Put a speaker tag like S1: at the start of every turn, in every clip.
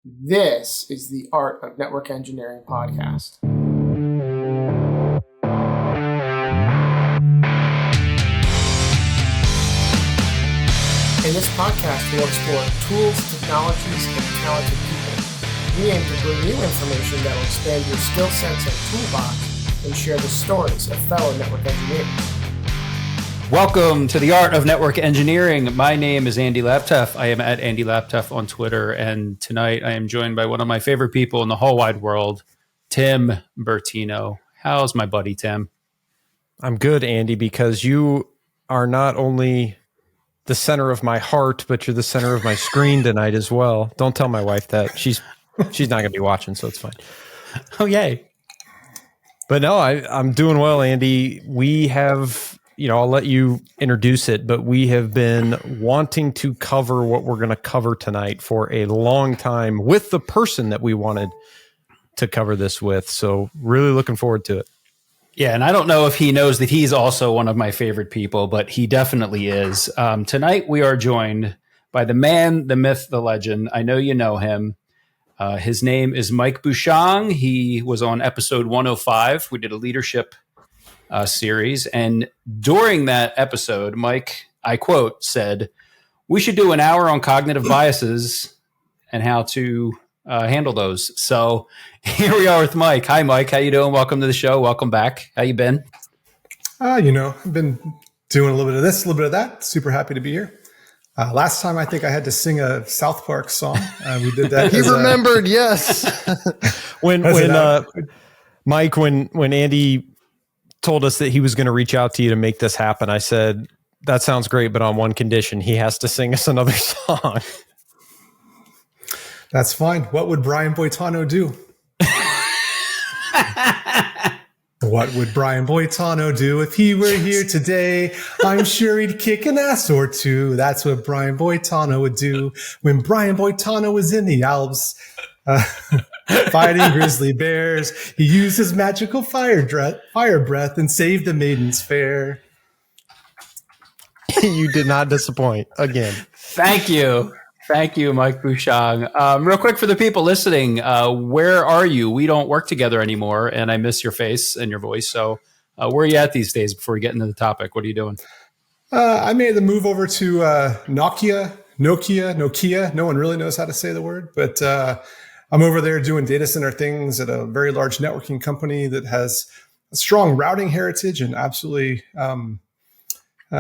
S1: This is the Art of Network Engineering podcast. In this podcast, we'll explore tools, technologies, and talented people. We aim to bring you information that will expand your skill sets and toolbox and share the stories of fellow network engineers.
S2: Welcome to the Art of Network Engineering. My name is Andy Lapteff. I am at Andy Lapteff on Twitter, and tonight I am joined by one of my favorite people in the whole wide world, Tim Bertino. How's my buddy, Tim?
S3: I'm good, Andy, because you are not only the center of my heart, but you're the center of my screen tonight as well. Don't tell my wife that. She's not going to be watching, so it's fine.
S2: Oh, yay.
S3: But no, I'm doing well, Andy. We have... I'll let you introduce it, but we have been wanting to cover what we're going to cover tonight for a long time with the person that we wanted to cover this with. So really looking forward to it.
S2: Yeah, and I don't know if he knows that he's also one of my favorite people, but he definitely is. Tonight we are joined by the man, the myth, the legend. I know you know him. His name is Mike Bushong. He was on episode 105. We did a leadership series. And during that episode, Mike, I quote, said, "We should do an hour on cognitive biases and how to handle those." So here we are with Mike. Hi, Mike. How you doing? Welcome to the show. Welcome back. How you been?
S4: I've been doing a little bit of this, a little bit of that. Super happy to be here. Last time, I think I had to sing a South Park song. We did that.
S5: He remembered, yes.
S3: Mike, when Andy told us that he was going to reach out to you to make this happen, I said, that sounds great, but on one condition: he has to sing us another song.
S4: That's fine. What would Brian Boitano do? What would Brian Boitano do if he were here today? I'm sure he'd kick an ass or two. That's what Brian Boitano would do when Brian Boitano was in the Alps. Fighting grizzly bears, he used his magical fire breath and saved the maidens fair.
S3: You did not disappoint again.
S2: Thank you, Mike Bushong. Real quick for the people listening, where are you? We don't work together anymore, and I miss your face and your voice. So where are you at these days before we get into the topic? What are you doing?
S4: I made the move over to Nokia. No one really knows how to say the word, but I'm over there doing data center things at a very large networking company that has a strong routing heritage and absolutely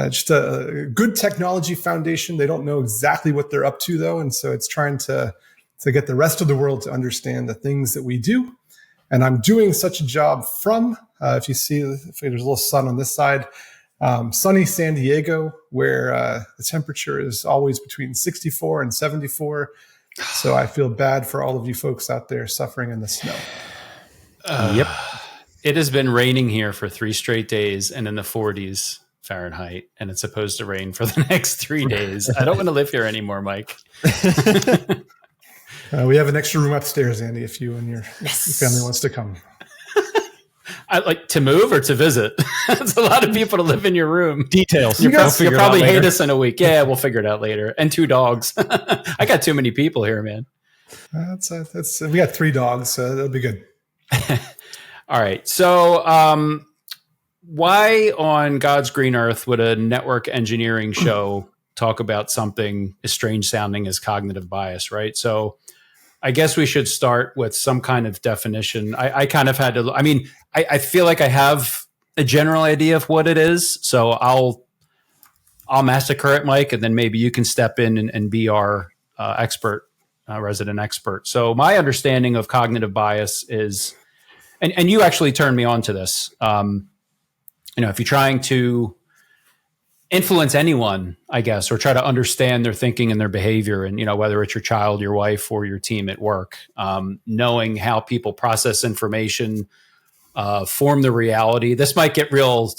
S4: just a good technology foundation. They don't know exactly what they're up to, though. And so it's trying to get the rest of the world to understand the things that we do. And I'm doing such a job from, if you see, if there's a little sun on this side, sunny San Diego, where the temperature is always between 64 and 74. So I feel bad for all of you folks out there suffering in the snow.
S2: Yep. It has been raining here for 3 straight days and in the 40s Fahrenheit, and it's supposed to rain for the next 3 days. I don't want to live here anymore, Mike.
S4: We have an extra room upstairs, Andy, if you and your family wants to come.
S2: I'd like to move or to visit. It's a lot of people to live in your room.
S3: Details.
S2: You'll probably hate us in a week. Yeah, we'll figure it out later. And 2 dogs. I got too many people here, man.
S4: We got 3 dogs, so that'll be good.
S2: All right. So why on God's green earth would a network engineering show talk about something as strange sounding as cognitive bias, right? So I guess we should start with some kind of definition. I kind of had to, I feel like I have a general idea of what it is. So I'll massacre it, Mike, and then maybe you can step in and be our resident expert. So my understanding of cognitive bias is, and you actually turned me on to this. If you're trying to influence anyone, I guess, or try to understand their thinking and their behavior, and whether it's your child, your wife, or your team at work, knowing how people process information, form the reality. This might get real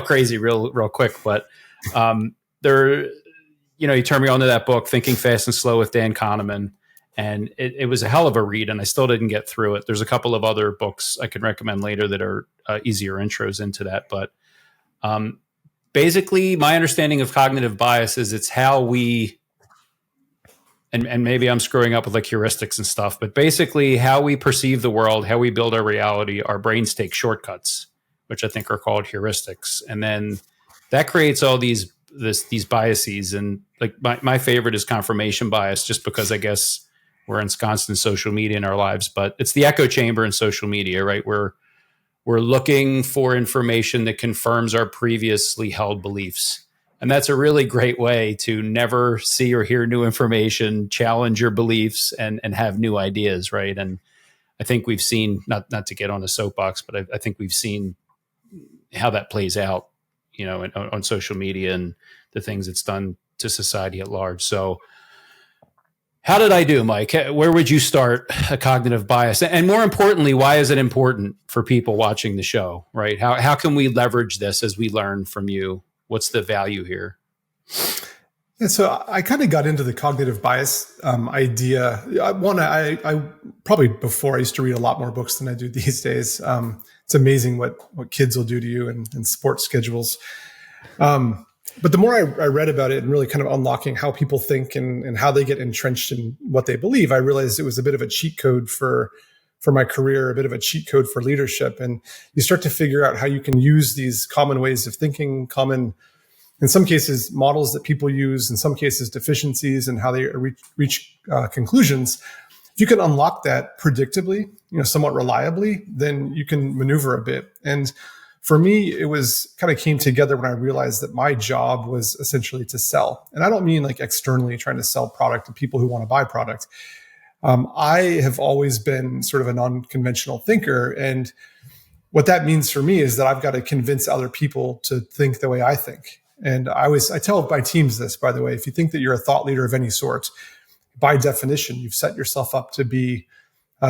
S2: crazy real quick, but you turned me on to that book, Thinking Fast and Slow with Dan Kahneman, and it was a hell of a read, and I still didn't get through it. There's a couple of other books I can recommend later that are easier intros into that, but basically, my understanding of cognitive bias is it's how we and maybe I'm screwing up with like heuristics and stuff, but basically how we perceive the world, how we build our reality, our brains take shortcuts, which I think are called heuristics. And then that creates all these biases. And like my favorite is confirmation bias, just because I guess we're ensconced in social media in our lives, but it's the echo chamber in social media, right? We're looking for information that confirms our previously held beliefs. And that's a really great way to never see or hear new information, challenge your beliefs, and have new ideas, right? And I think we've seen, not to get on a soapbox, but I think we've seen how that plays out, on social media and the things it's done to society at large. So how did I do, Mike? Where would you start a cognitive bias? And more importantly, why is it important for people watching the show, right? How can we leverage this as we learn from you? What's the value here?
S4: Yeah, so I kind of got into the cognitive bias idea. I probably before I used to read a lot more books than I do these days. It's amazing what kids will do to you and sports schedules. But the more I read about it and really kind of unlocking how people think and how they get entrenched in what they believe, I realized it was a bit of a cheat code for my career, a bit of a cheat code for leadership. And you start to figure out how you can use these common ways of thinking, common, in some cases, models that people use, in some cases, deficiencies, and how they reach conclusions. If you can unlock that predictably, somewhat reliably, then you can maneuver a bit. And for me, it was kind of came together when I realized that my job was essentially to sell. And I don't mean like externally trying to sell product to people who want to buy product. I have always been sort of a non-conventional thinker. And what that means for me is that I've got to convince other people to think the way I think. And I tell my teams this, by the way, if you think that you're a thought leader of any sort, by definition, you've set yourself up to be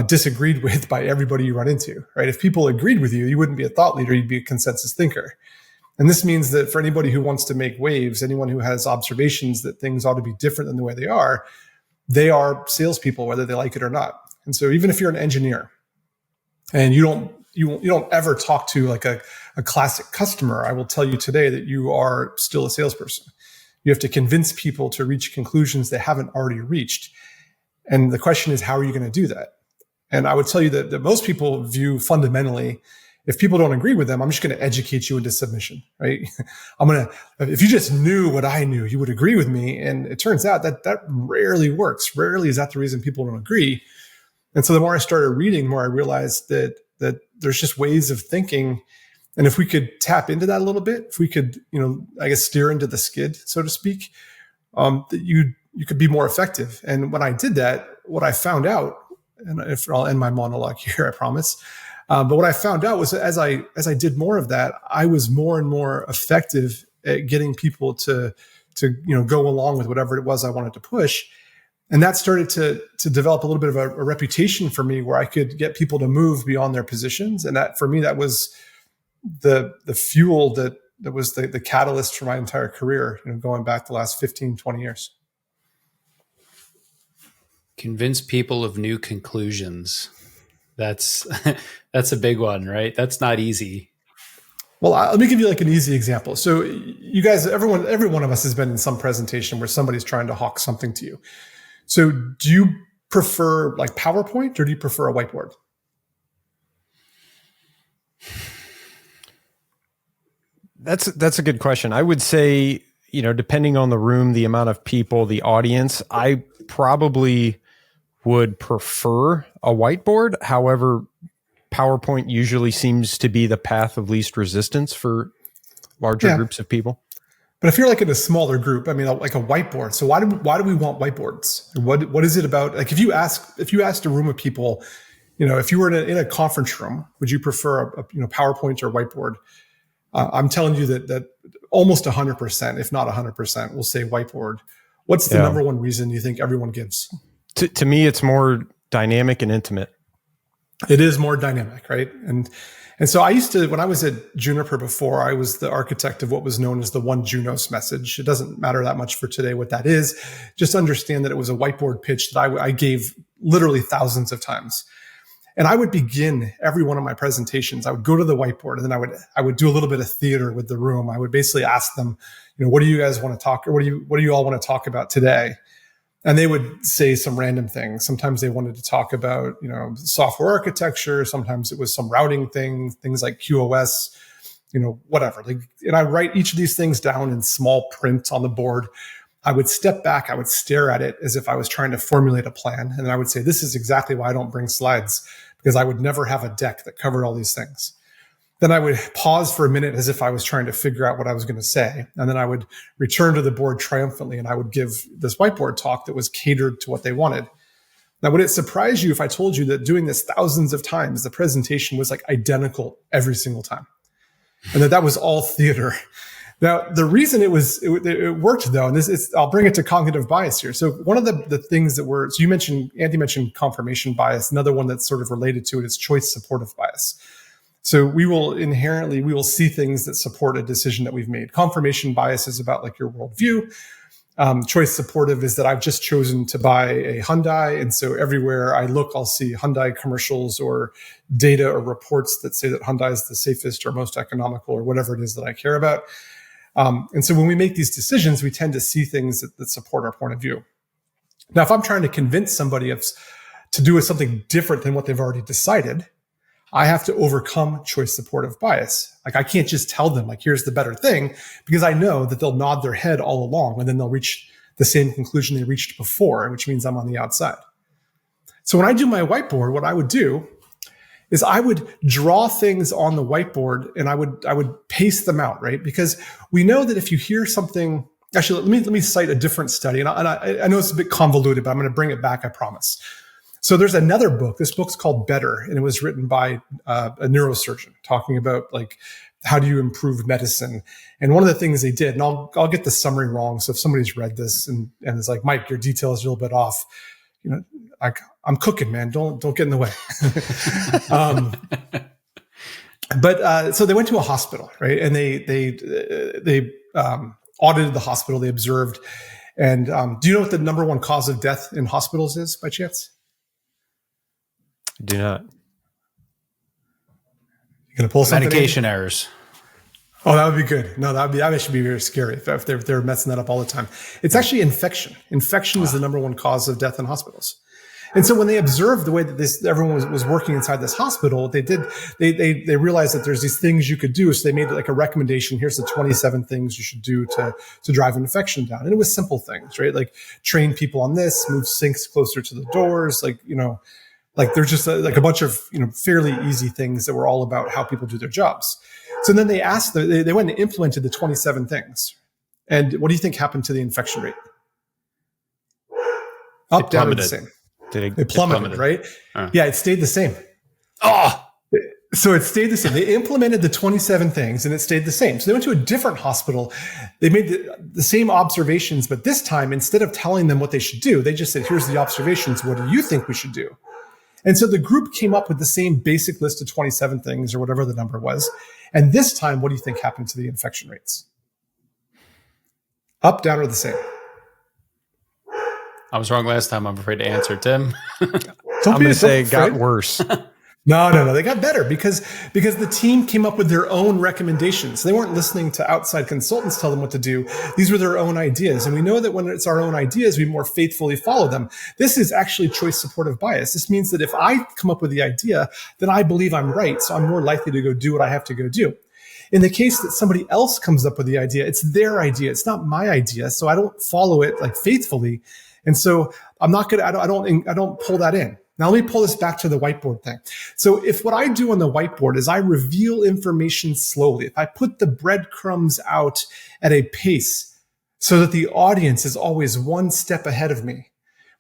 S4: disagreed with by everybody you run into, right? If people agreed with you, you wouldn't be a thought leader, you'd be a consensus thinker. And this means that for anybody who wants to make waves, anyone who has observations that things ought to be different than the way they are salespeople, whether they like it or not. And so even if you're an engineer and you don't ever talk to like a classic customer, I will tell you today that you are still a salesperson. You have to convince people to reach conclusions they haven't already reached. And the question is, how are you going to do that? And I would tell you that most people view fundamentally, if people don't agree with them, I'm just going to educate you into submission, right? If you just knew what I knew, you would agree with me. And it turns out that rarely works. Rarely is that the reason people don't agree. And so the more I started reading, the more I realized that there's just ways of thinking. And if we could tap into that a little bit, if we could, steer into the skid, so to speak, that you could be more effective. And when I did that, what I found out, and if I'll end my monologue here, I promise. But what I found out was as I did more of that, I was more and more effective at getting people to go along with whatever it was I wanted to push. And that started to develop a little bit of a reputation for me where I could get people to move beyond their positions. And that for me, that was the fuel that was the catalyst for my entire career, going back the last 15, 20 years.
S2: Convince people of new conclusions. That's a big one, right? That's not easy.
S4: Well, let me give you like an easy example. So you guys, every one of us has been in some presentation where somebody's trying to hawk something to you. So do you prefer like PowerPoint or do you prefer a whiteboard?
S3: That's a good question. I would say, depending on the room, the amount of people, the audience, I probably would prefer a whiteboard. However, PowerPoint usually seems to be the path of least resistance for larger groups of people.
S4: But if you're like in a smaller group, I mean, like a whiteboard. So why do we want whiteboards? What is it about? Like if you asked a room of people, if you were in a conference room, would you prefer a PowerPoint or whiteboard? I'm telling you that almost 100%, if not 100%, will say whiteboard. What's the number one reason you think everyone gives?
S3: To me, it's more dynamic and intimate.
S4: It is more dynamic, right? And so I used to, when I was at Juniper before, I was the architect of what was known as the One Junos message. It doesn't matter that much for today what that is. Just understand that it was a whiteboard pitch that I gave literally thousands of times. And I would begin every one of my presentations. I would go to the whiteboard and then I would do a little bit of theater with the room. I would basically ask them, what do you guys want to talk, or what do you all want to talk about today? And they would say some random things. Sometimes they wanted to talk about, software architecture. Sometimes it was some routing thing, things like QoS, whatever. And I write each of these things down in small print on the board. I would step back. I would stare at it as if I was trying to formulate a plan. And then I would say, this is exactly why I don't bring slides, because I would never have a deck that covered all these things. Then I would pause for a minute as if I was trying to figure out what I was going to say. And then I would return to the board triumphantly, and I would give this whiteboard talk that was catered to what they wanted. Now, would it surprise you if I told you that doing this thousands of times, the presentation was like identical every single time? And that was all theater. Now, the reason it worked though, and I'll bring it to cognitive bias here. So one of the things so Andy mentioned confirmation bias. Another one that's sort of related to it is choice supportive bias. So we will see things that support a decision that we've made. Confirmation bias is about like your worldview. Choice supportive is that I've just chosen to buy a Hyundai. And so everywhere I look, I'll see Hyundai commercials or data or reports that say that Hyundai is the safest or most economical or whatever it is that I care about. And so when we make these decisions, we tend to see things that support our point of view. Now, if I'm trying to convince somebody to do something different than what they've already decided, I have to overcome choice supportive bias. Like I can't just tell them like, here's the better thing, because I know that they'll nod their head all along and then they'll reach the same conclusion they reached before, which means I'm on the outside. So when I do my whiteboard, what I would do is I would draw things on the whiteboard and I would paste them out, right? Because we know that if you hear something, actually, let me cite a different study. And I know it's a bit convoluted, but I'm going to bring it back, I promise. So there's another book. This book's called Better, and it was written by a neurosurgeon talking about like, how do you improve medicine? And one of the things they did, and I'll get the summary wrong. So if somebody's read this and is like, Mike, your details are a little bit off, I'm cooking, man. Don't get in the way. But so they went to a hospital, right? And they audited the hospital. They observed. And do you know what the number one cause of death in hospitals is by chance?
S3: I do not.
S4: You're gonna pull something.
S2: Medication errors.
S4: Oh, that would be good. No, that should be very scary if they're messing that up all the time. It's actually infection. Infection is the number one cause of death in hospitals. And so when they observed the way that everyone was working inside this hospital, they realized that there's these things you could do. So they made like a recommendation. Here's the 27 things you should do to drive infection down. And it was simple things, right? Like train people on this, move sinks closer to the doors, like there's just a bunch of fairly easy things that were all about how people do their jobs. So then they went and implemented the 27 things. And what do you think happened to the infection rate? Up, down, or the same? It plummeted, right? Yeah, it stayed the same. So it stayed the same. They implemented the 27 things and it stayed the same. So they went to a different hospital. They made the same observations, but this time, instead of telling them what they should do, they just said, here's the observations. What do you think we should do? And so the group came up with the same basic list of 27 things or whatever the number was. And this time, what do you think happened to the infection rates? Up, down, or the same?
S2: I was wrong last time. I'm afraid to answer, Tim.
S3: I'm going to say it got worse.
S4: No. They got better because the team came up with their own recommendations. They weren't listening to outside consultants tell them what to do. These were their own ideas. And we know that when it's our own ideas, we more faithfully follow them. This is actually choice supportive bias. This means that if I come up with the idea, then I believe I'm right. So I'm more likely to go do what I have to go do. In the case that somebody else comes up with the idea, it's their idea. It's not my idea. So I don't follow it like faithfully. And so I'm not going to, I don't pull that in. Now let me pull this back to the whiteboard thing. So if what I do on the whiteboard is I reveal information slowly, if I put the breadcrumbs out at a pace so that the audience is always one step ahead of me,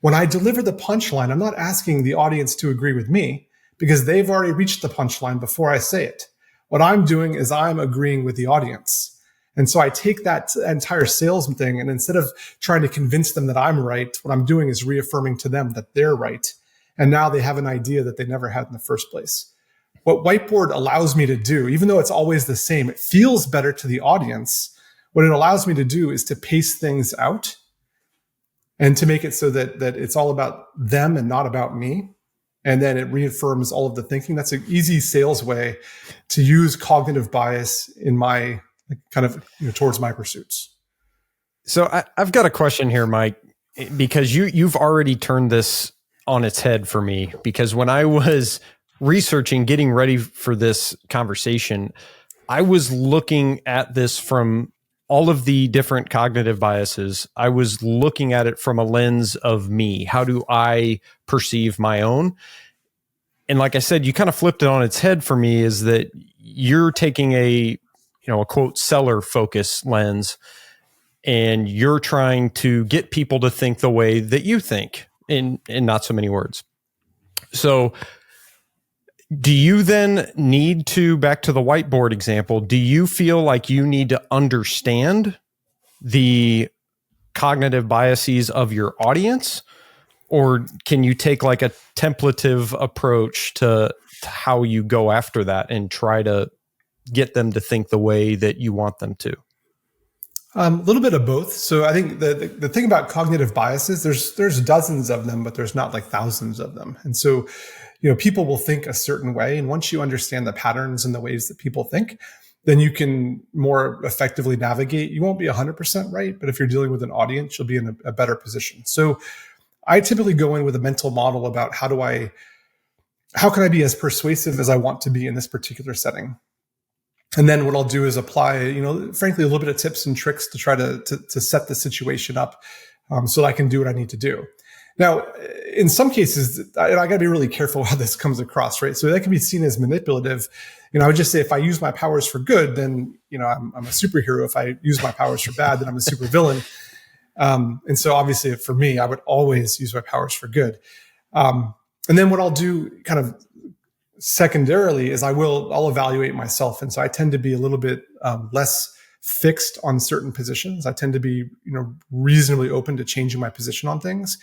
S4: when I deliver the punchline, I'm not asking the audience to agree with me because they've already reached the punchline before I say it. What I'm doing is I'm agreeing with the audience. And so I take that entire sales thing, and instead of trying to convince them that I'm right, what I'm doing is reaffirming to them that they're right. And now they have an idea that they never had in the first place. What whiteboard allows me to do, even though it's always the same, it feels better to the audience. What it allows me to do is to pace things out and to make it so that it's all about them and not about me. And then it reaffirms all of the thinking. That's an easy sales way to use cognitive bias in my kind of towards my pursuits.
S3: So I've got a question here, Mike. because you've already turned this on its head for me, because when I was researching, getting ready for this conversation, I was looking at this from all of the different cognitive biases. I was looking at it from a lens of me. How do I perceive my own? And like I said, you kind of flipped it on its head for me, is that you're taking a quote seller focus lens, and you're trying to get people to think the way that you think in not so many words. So do you then need to, back to the whiteboard example, do you feel like you need to understand the cognitive biases of your audience? Or can you take like a templative approach to how you go after that and try to get them to think the way that you want them to?
S4: A little bit of both. So I think the thing about cognitive biases, there's dozens of them, but there's not like thousands of them. And so, people will think a certain way. And once you understand the patterns and the ways that people think, then you can more effectively navigate. You won't be 100% right, but if you're dealing with an audience, you'll be in a better position. So I typically go in with a mental model about how can I be as persuasive as I want to be in this particular setting? And then what I'll do is apply, frankly, a little bit of tips and tricks to try to set the situation up so that I can do what I need to do. Now, in some cases, I got to be really careful how this comes across, right? So that can be seen as manipulative. I would just say if I use my powers for good, then, I'm a superhero. If I use my powers for bad, then I'm a supervillain. And so obviously for me, I would always use my powers for good. And then what I'll do kind of secondarily is I'll evaluate myself. And so I tend to be a little bit less fixed on certain positions. I tend to be, reasonably open to changing my position on things,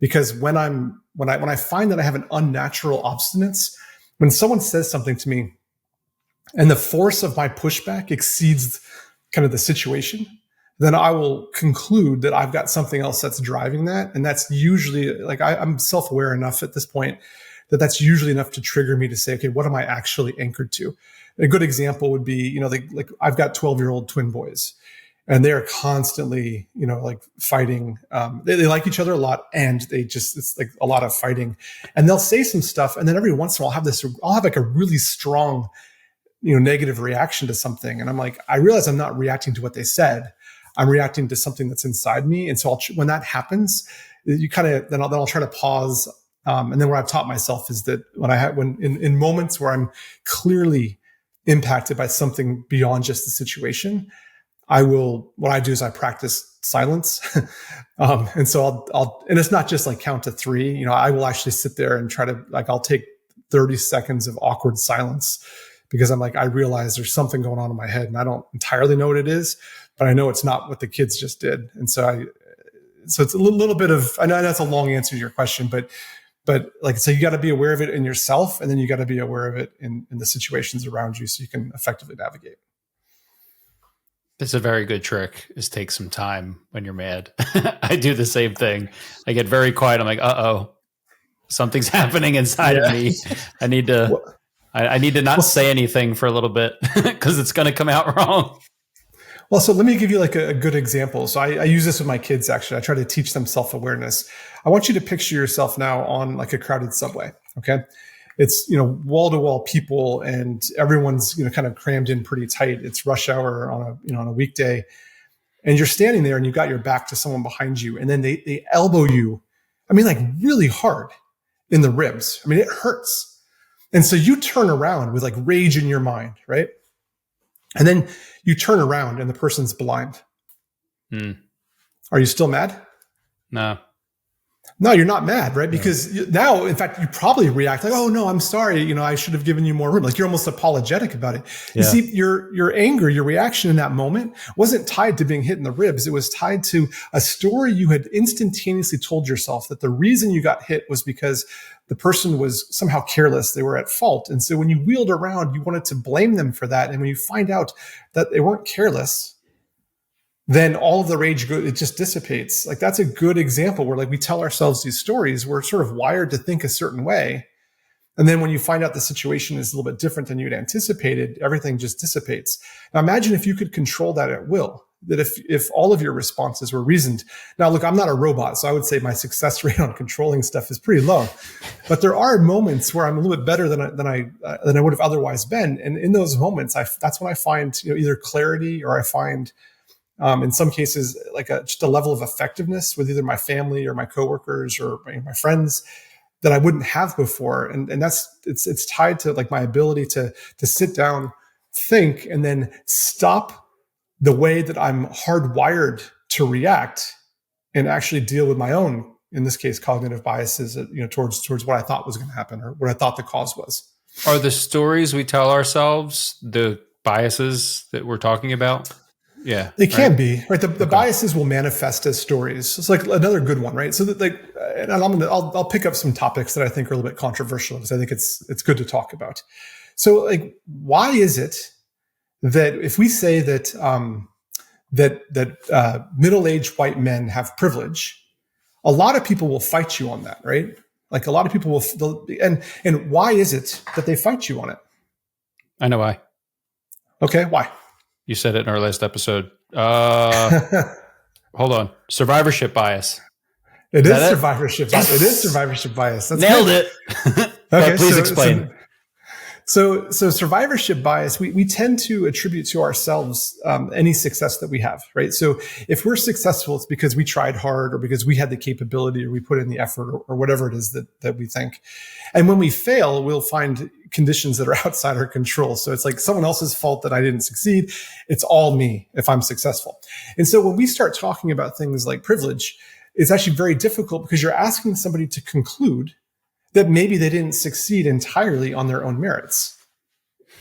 S4: because when I find that I have an unnatural obstinance, when someone says something to me and the force of my pushback exceeds kind of the situation, then I will conclude that I've got something else that's driving that. And that's usually like, I'm self-aware enough at this point that that's usually enough to trigger me to say, okay, what am I actually anchored to? A good example would be, like I've got 12-year-old twin boys, and they are constantly, fighting. They like each other a lot, and it's like a lot of fighting. And they'll say some stuff, and then every once in a while I'll have like a really strong, negative reaction to something. And I'm like, I realize I'm not reacting to what they said. I'm reacting to something that's inside me. And so when that happens, then I'll try to pause. And then what I've taught myself is that when in moments where I'm clearly impacted by something beyond just the situation, what I do is I practice silence. And so and it's not just like count to 3, I will actually sit there and try to, I'll take 30 seconds of awkward silence, because I'm like, I realize there's something going on in my head and I don't entirely know what it is, but I know it's not what the kids just did. And so it's a little bit of, I know that's a long answer to your question, but like I said, you got to be aware of it in yourself, and then you got to be aware of it in the situations around you so you can effectively navigate.
S2: It's a very good trick, is take some time when you're mad. I do the same thing. I get very quiet. I'm like, uh-oh, something's happening inside of me. I need to not say anything for a little bit because it's going to come out wrong.
S4: Well, so let me give you like a good example. So I use this with my kids, actually. I try to teach them self-awareness. I want you to picture yourself now on like a crowded subway, okay? It's, wall-to-wall people, and everyone's, kind of crammed in pretty tight. It's rush hour on a weekday. And you're standing there and you've got your back to someone behind you, and then they elbow you, like really hard in the ribs. It hurts. And so you turn around with like rage in your mind, right? And then you turn around and the person's blind. Are you still mad? No, you're not mad, right? Because now, in fact, you probably react like, oh no, I'm sorry. I should have given you more room. Like you're almost apologetic about it. Yeah. You see, your anger, your reaction in that moment wasn't tied to being hit in the ribs. It was tied to a story you had instantaneously told yourself that the reason you got hit was because the person was somehow careless. They were at fault. And so when you wheeled around, you wanted to blame them for that. And when you find out that they weren't careless, then all of the rage, it just dissipates. Like that's a good example where like we tell ourselves these stories. We're sort of wired to think a certain way. And then when you find out the situation is a little bit different than you'd anticipated, everything just dissipates. Now imagine if you could control that at will. that if all of your responses were reasoned. Now, look, I'm not a robot, so I would say my success rate on controlling stuff is pretty low. But there are moments where I'm a little bit better than I would have otherwise been, and in those moments, that's when I find either clarity, or I find in some cases like just a level of effectiveness with either my family or my coworkers or my friends that I wouldn't have before, and it's tied to like my ability to sit down, think, and then stop the way that I'm hardwired to react and actually deal with my own, in this case, cognitive biases, towards what I thought was going to happen or what I thought the cause was.
S2: Are the stories we tell ourselves the biases that we're talking about? Yeah,
S4: they can be, right. The biases will manifest as stories. It's like another good one, right? So that and I'll pick up some topics that I think are a little bit controversial because I think it's good to talk about. So like, why is it that if we say that middle-aged white men have privilege, a lot of people will fight you on that, right? Like a lot of people will, and why is it that they fight you on it?
S2: I know why.
S4: Okay, why?
S2: You said it in our last episode. Hold on. Survivorship bias.
S4: It is survivorship bias. It is survivorship bias. That's
S2: Nailed
S4: good.
S2: it.
S4: Okay,
S2: please explain.
S4: So survivorship bias, we tend to attribute to ourselves any success that we have, right? So if we're successful, it's because we tried hard or because we had the capability or we put in the effort or whatever it is that we think. And when we fail, we'll find conditions that are outside our control. So it's like someone else's fault that I didn't succeed. It's all me if I'm successful. And so when we start talking about things like privilege, it's actually very difficult because you're asking somebody to conclude that maybe they didn't succeed entirely on their own merits.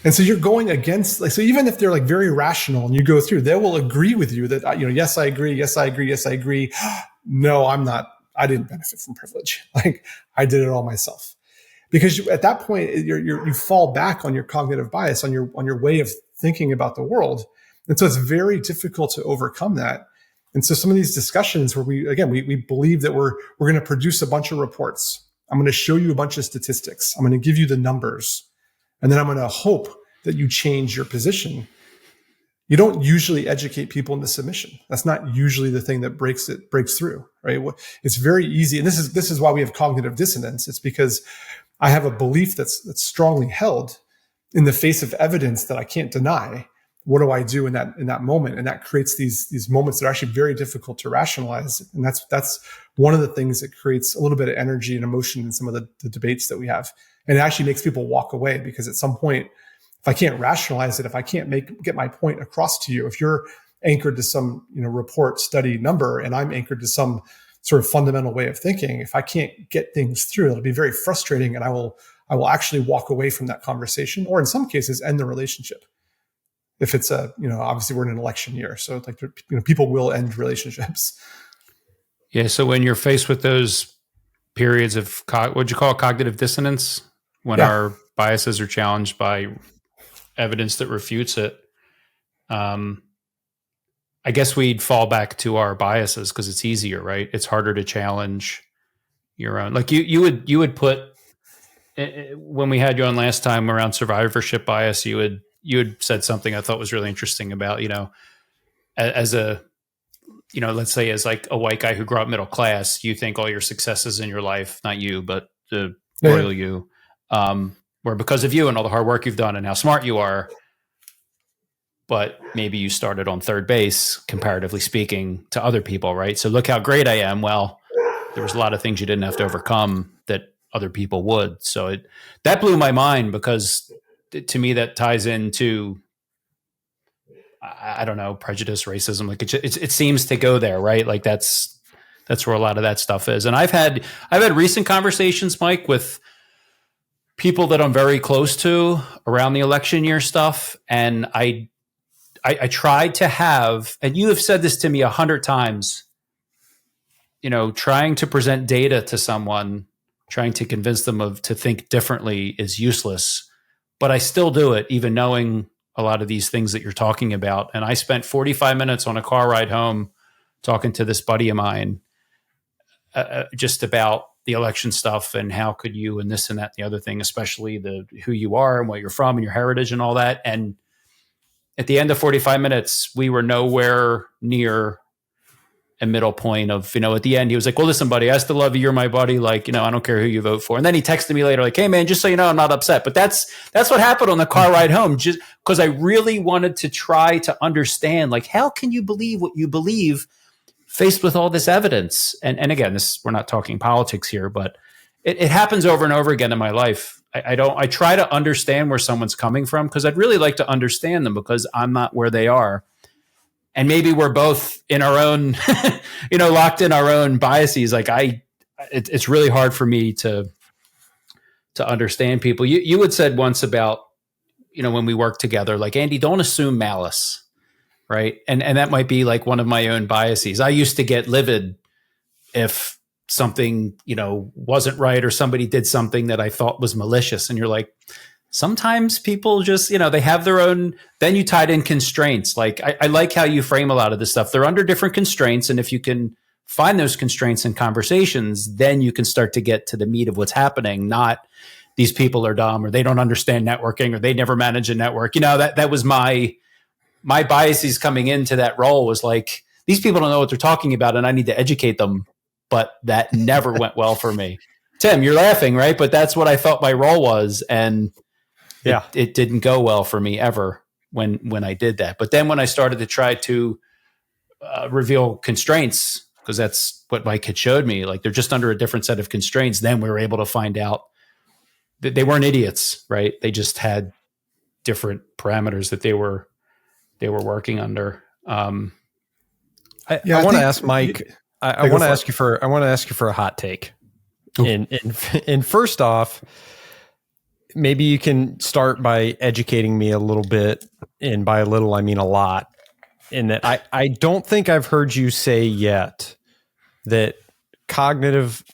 S4: And so you're going against, so even if they're like very rational and you go through, they will agree with you that, yes, I agree. Yes, I agree. Yes, I agree. No, I'm not, I didn't benefit from privilege. Like I did it all myself. Because at that point, you fall back on your cognitive bias, on your way of thinking about the world. And so it's very difficult to overcome that. And so some of these discussions where we believe that we're going to produce a bunch of reports. I'm going to show you a bunch of statistics. I'm going to give you the numbers. And then I'm going to hope that you change your position. You don't usually educate people into submission. That's not usually the thing that breaks through, right? It's very easy. And this is why we have cognitive dissonance. It's because I have a belief that's strongly held in the face of evidence that I can't deny. What do I do in that moment? And that creates these moments that are actually very difficult to rationalize. And that's one of the things that creates a little bit of energy and emotion in some of the debates that we have. And it actually makes people walk away because at some point, if I can't rationalize it, if I can't get my point across to you, if you're anchored to some report, study, number, and I'm anchored to some sort of fundamental way of thinking, if I can't get things through, it'll be very frustrating, and I will actually walk away from that conversation, or in some cases, end the relationship. If it's obviously we're in an election year, so like people will end relationships.
S2: Yeah. So when you're faced with those periods of what'd you call it, cognitive dissonance, when our biases are challenged by evidence that refutes it, I guess we'd fall back to our biases because it's easier, right? It's harder to challenge your own. Like you would put, when we had you on last time around survivorship bias, you had said something I thought was really interesting about, as a, let's say as like a white guy who grew up middle class, you think all your successes in your life, not you, but the royal you, were because of you and all the hard work you've done and how smart you are. But maybe you started on third base, comparatively speaking, to other people, right? So look how great I am. Well, there was a lot of things you didn't have to overcome that other people would. So that blew my mind because to me that ties into, I don't know, prejudice, racism. Like it seems to go there, right? Like that's where a lot of that stuff is. And I've had recent conversations, Mike, with people that I'm very close to around the election year stuff, and I tried to have, and you have said this to me 100 times, trying to present data to someone, trying to convince them to think differently is useless. But I still do it, even knowing a lot of these things that you're talking about. And I spent 45 minutes on a car ride home talking to this buddy of mine just about the election stuff and how could you and this and that and the other thing, especially who you are and where you're from and your heritage and all that. And at the end of 45 minutes, we were nowhere near a middle point of, at the end, he was like, well, listen, buddy, I still love you. You're my buddy. Like, I don't care who you vote for. And then he texted me later, like, hey man, just so you know, I'm not upset. But that's what happened on the car ride home, just because I really wanted to try to understand, like, how can you believe what you believe faced with all this evidence? And again, we're not talking politics here, but it happens over and over again in my life. I try to understand where someone's coming from because I'd really like to understand them because I'm not where they are. And maybe we're both in our own, locked in our own biases. Like it's really hard for me to understand people. You had said once about, when we work together, like, Andy, don't assume malice, right? And that might be like one of my own biases. I used to get livid if something, wasn't right or somebody did something that I thought was malicious. And you're like, sometimes people just, they have their own, then you tied in constraints. Like, I like how you frame a lot of this stuff. They're under different constraints. And if you can find those constraints in conversations, then you can start to get to the meat of what's happening. Not these people are dumb or they don't understand networking or they never manage a network. That was my biases coming into that role was like, these people don't know what they're talking about and I need to educate them. But that never went well for me. Tim, you're laughing, right? But that's what I felt my role was. And it didn't go well for me ever when I did that. But then when I started to try to reveal constraints, because that's what my kid showed me, like they're just under a different set of constraints, then we were able to find out that they weren't idiots, right? They just had different parameters that they were working under.
S3: I want to ask Mike. I want to ask you for a hot take. And first off, maybe you can start by educating me a little bit, and by a little I mean a lot, in that I don't think I've heard you say yet that cognitive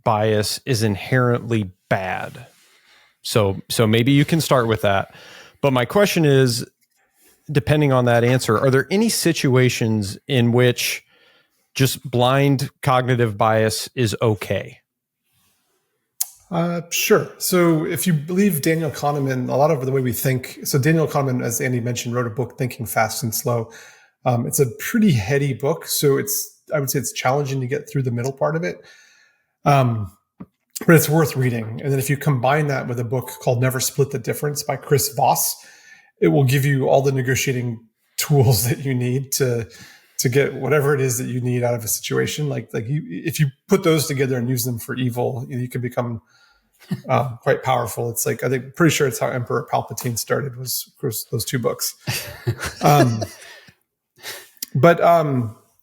S3: bias is inherently bad. So maybe you can start with that. But my question is, depending on that answer, are there any situations in which just blind cognitive bias is okay?
S4: Sure. So if you believe Daniel Kahneman, a lot of the way we think, so Daniel Kahneman, as Andy mentioned, wrote a book, Thinking Fast and Slow. It's a pretty heady book. So I would say it's challenging to get through the middle part of it. But it's worth reading. And then if you combine that with a book called Never Split the Difference by Chris Voss, it will give you all the negotiating tools that you need to get whatever it is that you need out of a situation. If you put those together and use them for evil, you can become quite powerful. It's like, pretty sure it's how Emperor Palpatine started, was those two books.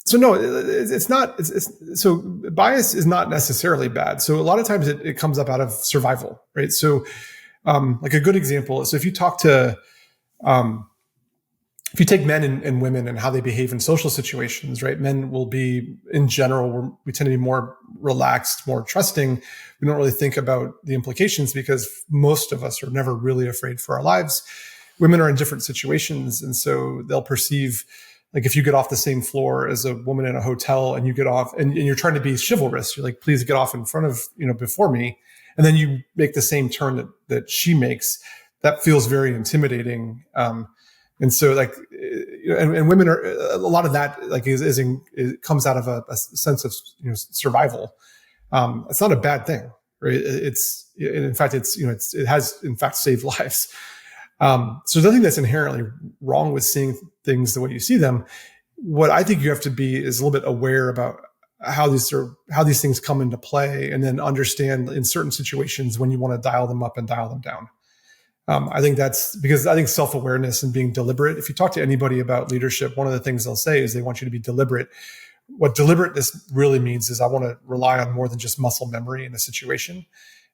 S4: So no, it's not. So bias is not necessarily bad. So a lot of times it comes up out of survival, right? So like a good example. So if you talk to, if you take men and women and how they behave in social situations, right? Men will be, in general, we tend to be more relaxed, more trusting. We don't really think about the implications because most of us are never really afraid for our lives. Women are in different situations. And so they'll perceive, like if you get off the same floor as a woman in a hotel and you get off and you're trying to be chivalrous, you're like, please get off in front of, before me. And then you make the same turn that she makes. That feels very intimidating. And so and women are, a lot of that it comes out of a sense of, survival. It's not a bad thing, right? It has in fact saved lives. So there's nothing that's inherently wrong with seeing things the way you see them. What I think you have to be is a little bit aware about how these things come into play, and then understand in certain situations when you want to dial them up and dial them down. I think that's because I think self-awareness and being deliberate. If you talk to anybody about leadership, one of the things they'll say is they want you to be deliberate. What deliberateness really means is I want to rely on more than just muscle memory in a situation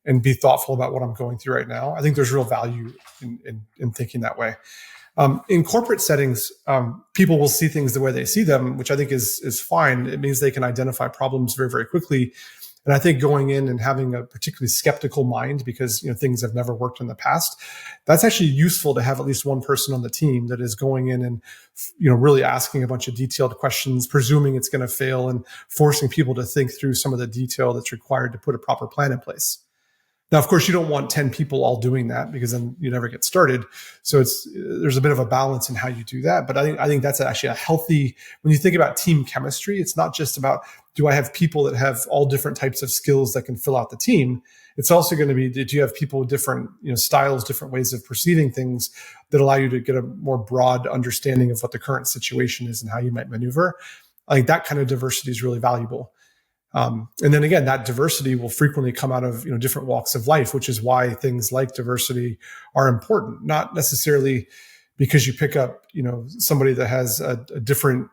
S4: and be thoughtful about what I'm going through right now. I think there's real value in thinking that way. In corporate settings, people will see things the way they see them, which I think is fine. It means they can identify problems very, very quickly. And I think going in and having a particularly skeptical mind because things have never worked in the past, that's actually useful to have at least one person on the team that is going in and really asking a bunch of detailed questions, presuming it's going to fail, and forcing people to think through some of the detail that's required to put a proper plan in place. Now, of course, you don't want 10 people all doing that because then you never get started. So there's a bit of a balance in how you do that. But I think that's actually a healthy, when you think about team chemistry, it's not just about, do I have people that have all different types of skills that can fill out the team? It's also going to be, do you have people with different styles, different ways of perceiving things that allow you to get a more broad understanding of what the current situation is and how you might maneuver? I think that kind of diversity is really valuable. And then again, that diversity will frequently come out of different walks of life, which is why things like diversity are important. Not necessarily because you pick up somebody that has a different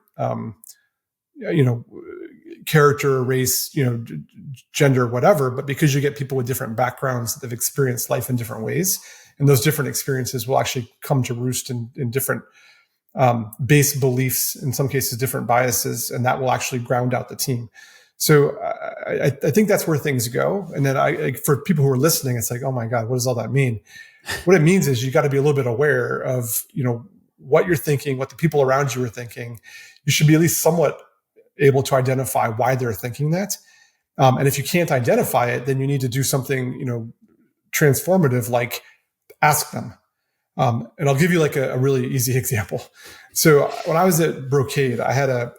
S4: character, race, gender, whatever, but because you get people with different backgrounds that have experienced life in different ways, and those different experiences will actually come to roost in different base beliefs, in some cases different biases, and that will actually ground out the team. So I think that's where things go. And then for people who are listening, it's like, oh my God, what does all that mean? What it means is you got to be a little bit aware of, what you're thinking, what the people around you are thinking. You should be at least somewhat able to identify why they're thinking that. And if you can't identify it, then you need to do something, transformative, like ask them. And I'll give you like a really easy example. So when I was at Brocade, I had a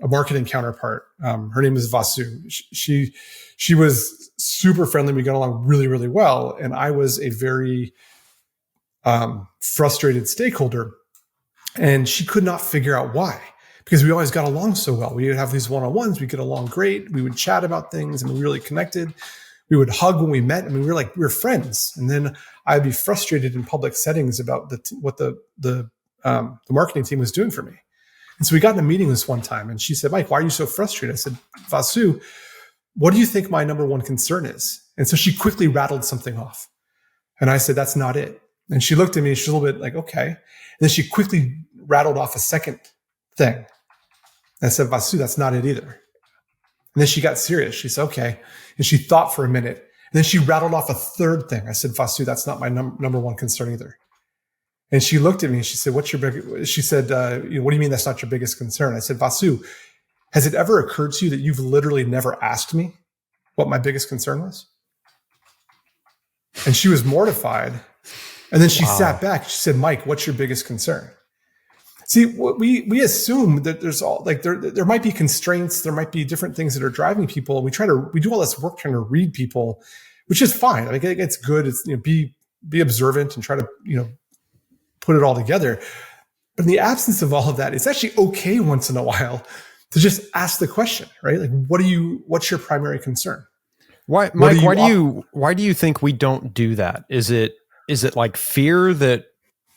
S4: marketing counterpart. Her name is Vasu. She was super friendly. We got along really, really well. And I was a very frustrated stakeholder. And she could not figure out why, because we always got along so well. We would have these one-on-ones. We get along great. We would chat about things and we really connected. We would hug when we met. I mean, we were friends. And then I'd be frustrated in public settings about what the marketing team was doing for me. And so we got in a meeting this one time and she said, Mike, why are you so frustrated? I said, Vasu, what do you think my number one concern is? And so she quickly rattled something off. And I said, that's not it. And she looked at me, she's a little bit like, okay. And then she quickly rattled off a second thing. And I said, Vasu, that's not it either. And then she got serious. She said, okay. And she thought for a minute. And then she rattled off a third thing. I said, Vasu, that's not my number one concern either. And she looked at me and she said, what do you mean that's not your biggest concern? I said, Vasu, has it ever occurred to you that you've literally never asked me what my biggest concern was? And she was mortified. And then she sat back. She said, Mike, what's your biggest concern? See, we assume that there's there might be constraints, there might be different things that are driving people. We do all this work trying to read people, which is fine. I think it's good. It's be observant and try to put it all together. But in the absence of all of that, it's actually okay once in a while to just ask the question, right? Like, what's your primary concern?
S3: Why, Mike? Why do you think we don't do that? Is it like fear that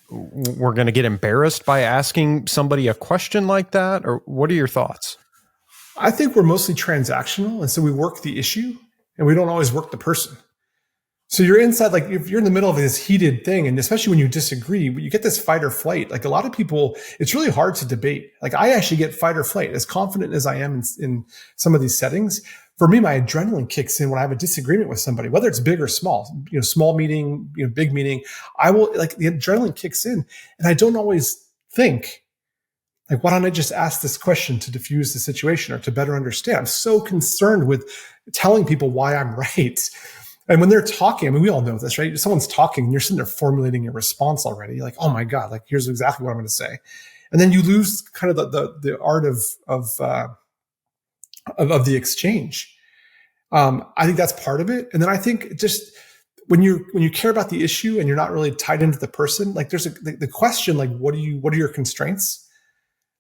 S3: we're going to get embarrassed by asking somebody a question like that? Or what are your thoughts?
S4: I think we're mostly transactional. And so we work the issue and we don't always work the person. So you're inside, like if you're in the middle of this heated thing, and especially when you disagree, you get this fight or flight. Like a lot of people, it's really hard to debate. Like I actually get fight or flight. As confident as I am in some of these settings, for me, my adrenaline kicks in when I have a disagreement with somebody, whether it's big or small, small meeting, big meeting. I will, like, the adrenaline kicks in and I don't always think, like, why don't I just ask this question to diffuse the situation or to better understand? I'm so concerned with telling people why I'm right. And when they're talking, I mean, we all know this, right? Someone's talking and you're sitting there formulating your response already. Like, oh my God, like, here's exactly what I'm going to say. And then you lose kind of the art of the exchange. I think that's part of it. And then I think just when you care about the issue and you're not really tied into the person, like there's the question, like, what are your constraints?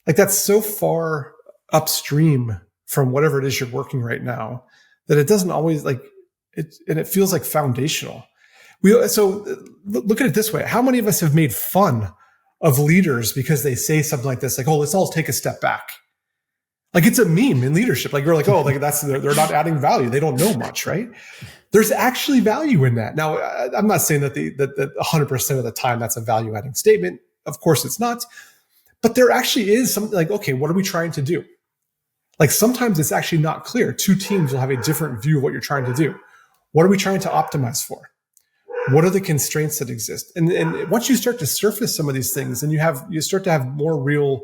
S4: Like that's so far upstream from whatever it is you're working right now that it doesn't always and it feels like foundational. So look at it this way. How many of us have made fun of leaders because they say something like this, like, oh, let's all take a step back. Like it's a meme in leadership. Like we're like, oh, like they're not adding value. They don't know much, right? There's actually value in that. Now, I'm not saying that that 100% of the time that's a value adding statement. Of course it's not. But there actually is something like, okay, what are we trying to do? Like sometimes it's actually not clear. Two teams will have a different view of what you're trying to do. What are we trying to optimize for? What are the constraints that exist? And once you start to surface some of these things, and you start to have more real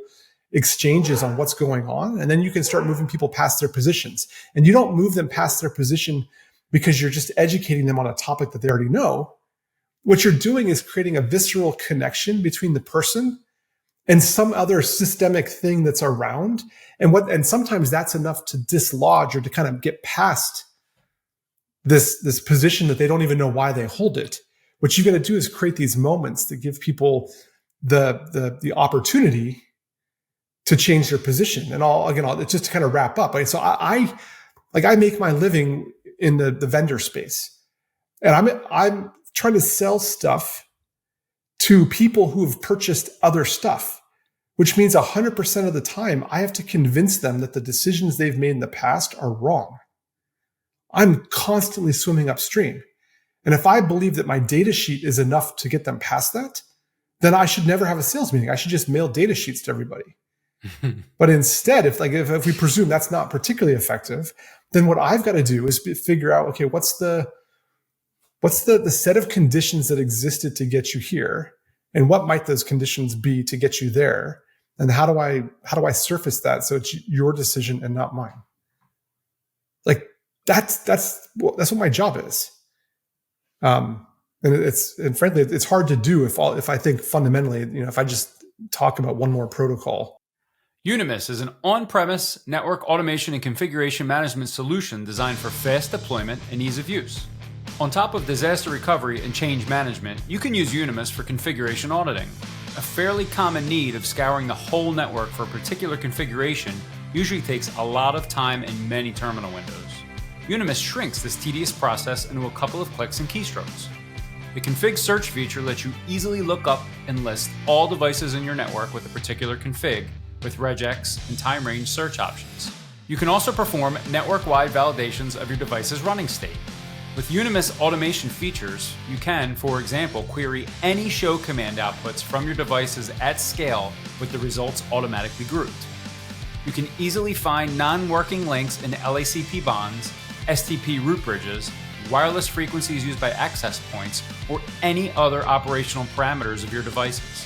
S4: exchanges on what's going on, and then you can start moving people past their positions. And you don't move them past their position because you're just educating them on a topic that they already know. What you're doing is creating a visceral connection between the person and some other systemic thing that's around. And sometimes that's enough to dislodge or to kind of get past this position that they don't even know why they hold it. What you got to do is create these moments that give people the opportunity to change their position. And I'll just to kind of wrap up. So I make my living in the vendor space, and I'm trying to sell stuff to people who have purchased other stuff, which means 100% of the time I have to convince them that the decisions they've made in the past are wrong. I'm constantly swimming upstream. And if I believe that my data sheet is enough to get them past that, then I should never have a sales meeting. I should just mail data sheets to everybody. But instead, if we presume that's not particularly effective, then what I've got to do is figure out, okay, what's the set of conditions that existed to get you here, and what might those conditions be to get you there, and how do I surface that so it's your decision and not mine? Like that's what my job is. And frankly, it's hard to do if I think fundamentally, if I just talk about one more protocol.
S2: Unimis is an on-premise network automation and configuration management solution designed for fast deployment and ease of use. On top of disaster recovery and change management, you can use Unimis for configuration auditing. A fairly common need of scouring the whole network for a particular configuration usually takes a lot of time and many terminal windows. Unimis shrinks this tedious process into a couple of clicks and keystrokes. The config search feature lets you easily look up and list all devices in your network with a particular config with regex and time range search options. You can also perform network-wide validations of your device's running state. With Unimis automation features, you can, for example, query any show command outputs from your devices at scale with the results automatically grouped. You can easily find non-working links in LACP bonds, STP root bridges, wireless frequencies used by access points, or any other operational parameters of your devices.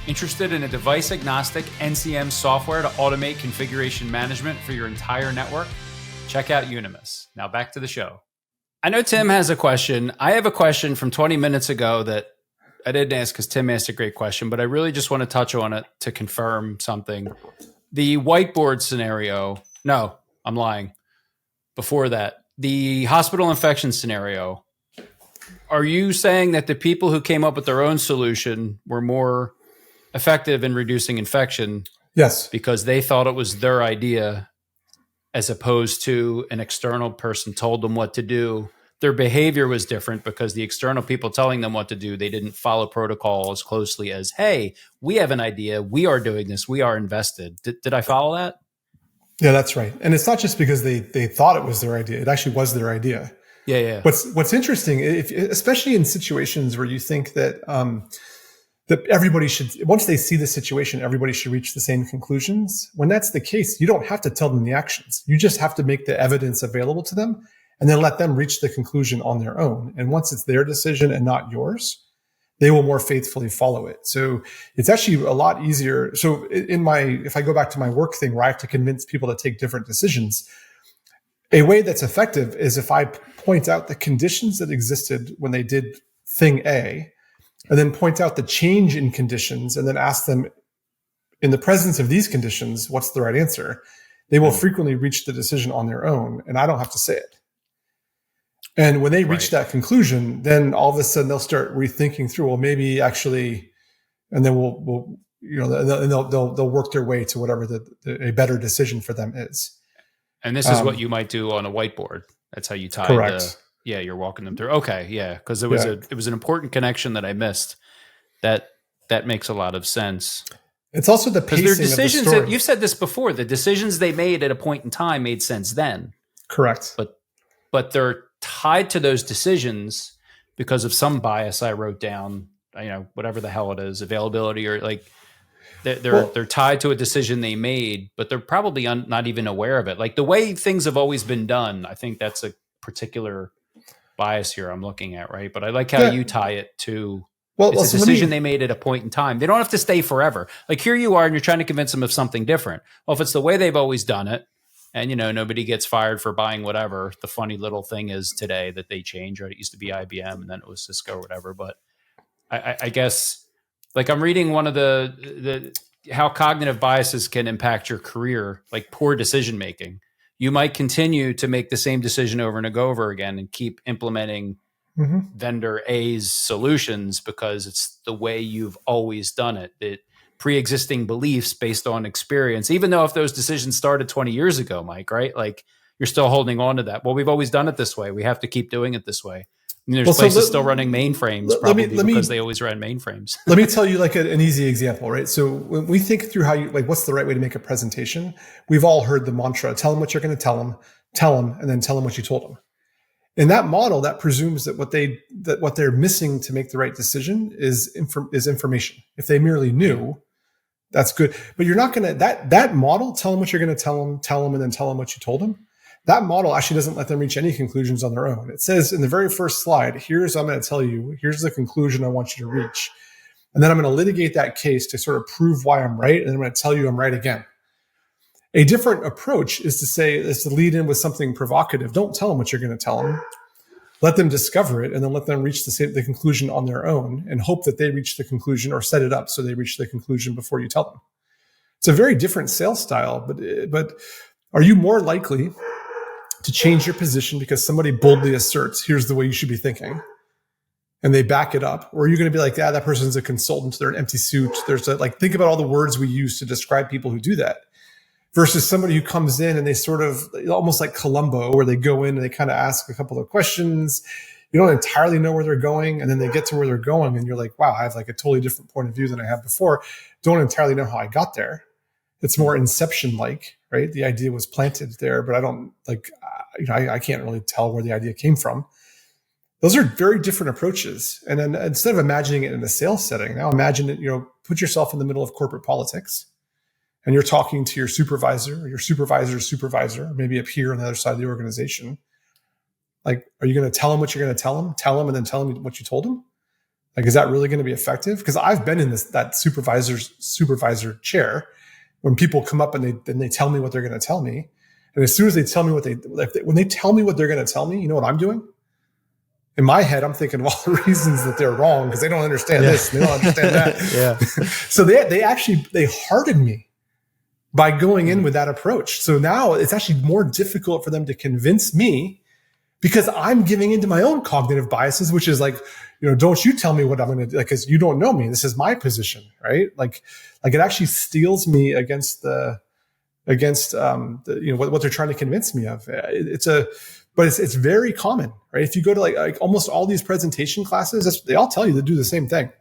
S2: Interested in a device-agnostic NCM software to automate configuration management for your entire network? Check out Unimis. Now back to the show. I know Tim has a question. I have a question from 20 minutes ago that I didn't ask because Tim asked a great question, but I really just want to touch on it to confirm something. The whiteboard scenario. No, I'm lying. Before that, the hospital infection scenario. Are you saying that the people who came up with their own solution were more effective in reducing infection?
S4: Yes.
S2: Because they thought it was their idea, as opposed to an external person told them what to do. Their behavior was different because the external people telling them what to do, they didn't follow protocol as closely as, hey, we have an idea. We are doing this. We are invested. Did I follow that?
S4: Yeah, that's right. And it's not just because they thought it was their idea. It actually was their idea.
S2: Yeah.
S4: What's interesting, especially in situations where you think that that everybody should, once they see the situation, everybody should reach the same conclusions. When that's the case, you don't have to tell them the actions. You just have to make the evidence available to them and then let them reach the conclusion on their own. And once it's their decision and not yours, they will more faithfully follow it. So it's actually a lot easier. So if I go back to my work thing where I have to convince people to take different decisions, a way that's effective is if I point out the conditions that existed when they did thing A, and then point out the change in conditions and then ask them, in the presence of these conditions, what's the right answer? They will frequently reach the decision on their own, and I don't have to say it. And when they reach that conclusion, then all of a sudden they'll start rethinking through, well, maybe actually, and then they'll work their way to whatever a better decision for them is.
S2: And this is what you might do on a whiteboard. That's how you tie
S4: correct.
S2: Yeah, you're walking them through. Okay, yeah, because it was an important connection that I missed. That makes a lot of sense.
S4: It's also the pacing
S2: their decisions.
S4: of the story.
S2: You've said this before. The decisions they made at a point in time made sense then.
S4: Correct.
S2: But they're tied to those decisions because of some bias I wrote down. Whatever the hell it is, availability or like. They're tied to a decision they made, but they're probably not even aware of it. Like the way things have always been done. I think that's a particular bias here I'm looking at, right? But I like how you tie it to it's a decision they made at a point in time. They don't have to stay forever. Like here you are and you're trying to convince them of something different. Well, if it's the way they've always done it And, nobody gets fired for buying whatever. The funny little thing is today that they change, right? It used to be IBM and then it was Cisco or whatever. But I guess, like, I'm reading one of the how cognitive biases can impact your career, like poor decision making. You might continue to make the same decision over and over again and keep implementing vendor A's solutions because it's the way you've always done it. That pre-existing beliefs based on experience, even though if those decisions started 20 years ago, Mike, right? Like, you're still holding on to that. Well, we've always done it this way. We have to keep doing it this way. I mean, there's places still running mainframes because they always ran mainframes.
S4: Let me tell you like an easy example, right? So when we think through what's the right way to make a presentation, we've all heard the mantra, tell them what you're going to tell them, and then tell them what you told them. In that model, that presumes that what they're missing to make the right decision is information. If they merely knew, that's good. But you're not going to, that model, tell them what you're going to tell them, and then tell them what you told them. That model actually doesn't let them reach any conclusions on their own. It says in the very first slide, I'm going to tell you, here's the conclusion I want you to reach. And then I'm going to litigate that case to sort of prove why I'm right. And then I'm going to tell you I'm right again. A different approach is to lead in with something provocative. Don't tell them what you're going to tell them. Let them discover it and then let them reach the conclusion on their own and hope that they reach the conclusion or set it up so they reach the conclusion before you tell them. It's a very different sales style, but are you more likely to change your position because somebody boldly asserts, here's the way you should be thinking, and they back it up? Or are you going to be like, that person's a consultant, they're an empty suit. Think about all the words we use to describe people who do that. Versus somebody who comes in and they sort of almost like Columbo, where they go in and they kind of ask a couple of questions. You don't entirely know where they're going. And then they get to where they're going and you're like, wow, I have like a totally different point of view than I had before. Don't entirely know how I got there. It's more Inception-like, right? The idea was planted there, but I don't I can't really tell where the idea came from. Those are very different approaches. And then instead of imagining it in a sales setting, now imagine it, put yourself in the middle of corporate politics. And you're talking to your supervisor or your supervisor's supervisor, or maybe a peer on the other side of the organization. Like, are you going to tell them what you're going to tell them? Tell them and then tell them what you told them? Like, is that really going to be effective? Because I've been in that supervisor chair when people come up and they tell me what they're going to tell me. And as soon as they tell me when they tell me what they're going to tell me, you know what I'm doing? In my head, I'm thinking of all the reasons that they're wrong because they don't understand this, they don't understand that.
S3: Yeah.
S4: So they hardened me by going in with that approach. So now it's actually more difficult for them to convince me because I'm giving into my own cognitive biases, which is like, don't you tell me what I'm going to do, because you don't know me. This is my position, right? Like it actually steels me against what they're trying to convince me of. It's very common, right? If you go to like almost all these presentation classes, they all tell you to do the same thing.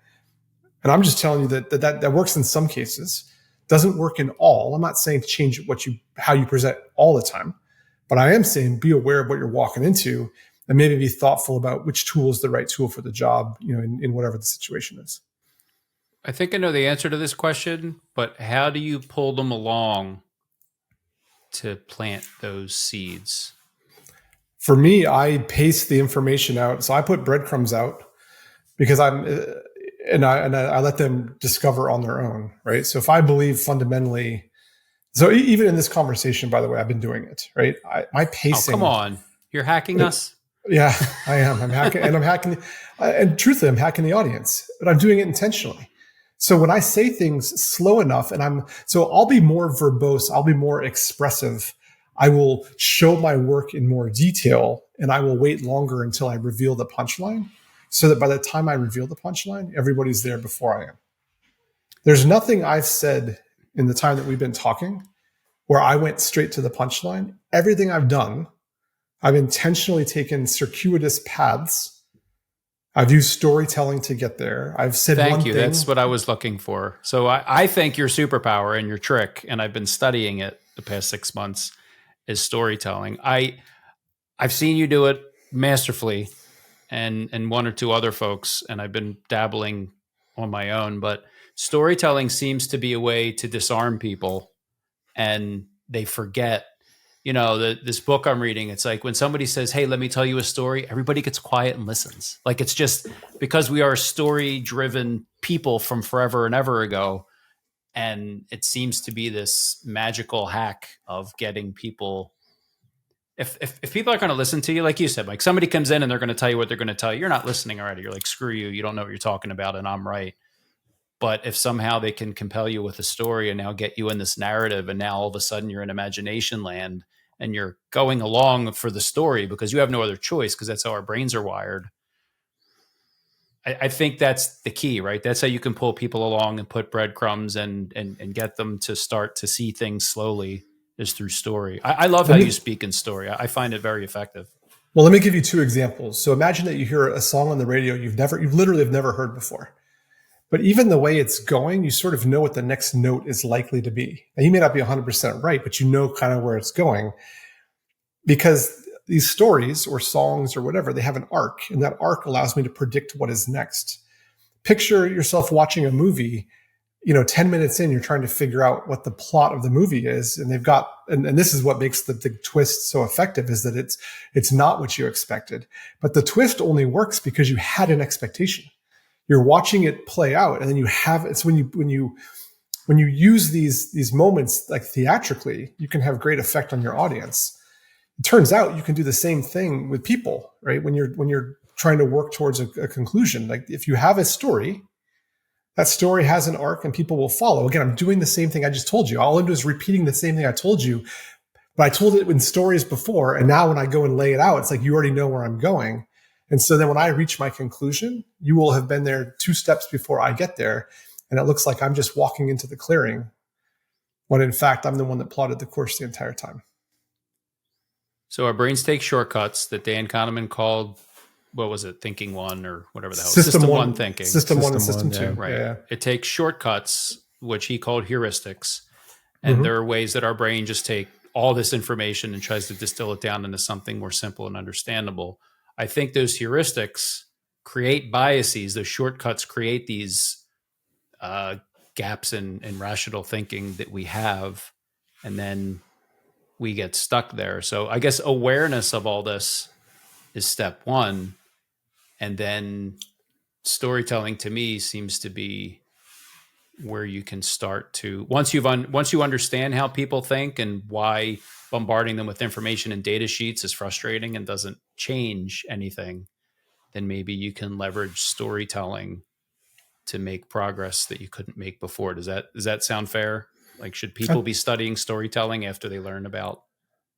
S4: And I'm just telling you that works in some cases. Doesn't work in all. I'm not saying to change how you present all the time, but I am saying be aware of what you're walking into and maybe be thoughtful about which tool is the right tool for the job, in whatever the situation is.
S2: I think I know the answer to this question, but how do you pull them along to plant those seeds?
S4: For me, I paste the information out. So I put breadcrumbs out because I let them discover on their own, right? So if I believe fundamentally, so even in this conversation, by the way, I've been doing it, right? My pacing.
S2: Oh, come on. You're hacking us?
S4: Yeah, I am. I'm hacking, and truthfully, I'm hacking the audience, but I'm doing it intentionally. So when I say things slow enough I'll be more verbose, I'll be more expressive. I will show my work in more detail and I will wait longer until I reveal the punchline. So that by the time I reveal the punchline, everybody's there before I am. There's nothing I've said in the time that we've been talking where I went straight to the punchline. Everything I've done, I've intentionally taken circuitous paths. I've used storytelling to get there. I've said one thing.
S2: Thank you. That's what I was looking for. So I think your superpower and your trick, and I've been studying it the past 6 months, is storytelling. I've seen you do it masterfully. And one or two other folks, and I've been dabbling on my own, but storytelling seems to be a way to disarm people and they forget, this book I'm reading. It's like when somebody says, hey, let me tell you a story, everybody gets quiet and listens. Like, it's just because we are story driven people from forever and ever ago. And it seems to be this magical hack of getting people. If people are going to listen to you, like you said, like somebody comes in and they're going to tell you what they're going to tell you, you're not listening already. You're like, screw you. You don't know what you're talking about. And I'm right. But if somehow they can compel you with a story and now get you in this narrative, and now all of a sudden you're in imagination land and you're going along for the story because you have no other choice, because that's how our brains are wired. I think that's the key, right? That's how you can pull people along and put breadcrumbs and get them to start to see things slowly, is through story. I love how you speak in story. I find it very effective.
S4: Well, let me give you two examples. So imagine that you hear a song on the radio you literally have never heard before. But even the way it's going, you sort of know what the next note is likely to be. Now, you may not be 100% right, but you know kind of where it's going, because these stories or songs or whatever, they have an arc, and that arc allows me to predict what is next. Picture yourself watching a movie, 10 minutes in, you're trying to figure out what the plot of the movie is. And they've got, and this is what makes the twist so effective, is that it's not what you expected, but the twist only works because you had an expectation. You're watching it play out, and then it's when you use these moments like theatrically, you can have great effect on your audience. It turns out you can do the same thing with people, right? When you're trying to work towards a conclusion, like if you have a story, that story has an arc and people will follow. Again, I'm doing the same thing I just told you. All I'm doing is repeating the same thing I told you, but I told it in stories before. And now when I go and lay it out, it's like you already know where I'm going. And so then when I reach my conclusion, you will have been there 2 steps before I get there. And it looks like I'm just walking into the clearing, when in fact, I'm the one that plotted the course the entire time.
S2: So our brains take shortcuts that Dan Kahneman called, what was it, thinking one or whatever the hell,
S4: System one
S2: thinking.
S4: System one and system two.
S2: Right.
S4: Yeah.
S2: It takes shortcuts, which he called heuristics. And there are ways that our brain just take all this information and tries to distill it down into something more simple and understandable. I think those heuristics create biases. Those shortcuts create these gaps in rational thinking that we have, and then we get stuck there. So I guess awareness of all this is step one. And then storytelling, to me, seems to be where you can start to, once you understand how people think and why bombarding them with information and data sheets is frustrating and doesn't change anything, then maybe you can leverage storytelling to make progress that you couldn't make before. Does that sound fair? Like, should people be studying storytelling after they learn about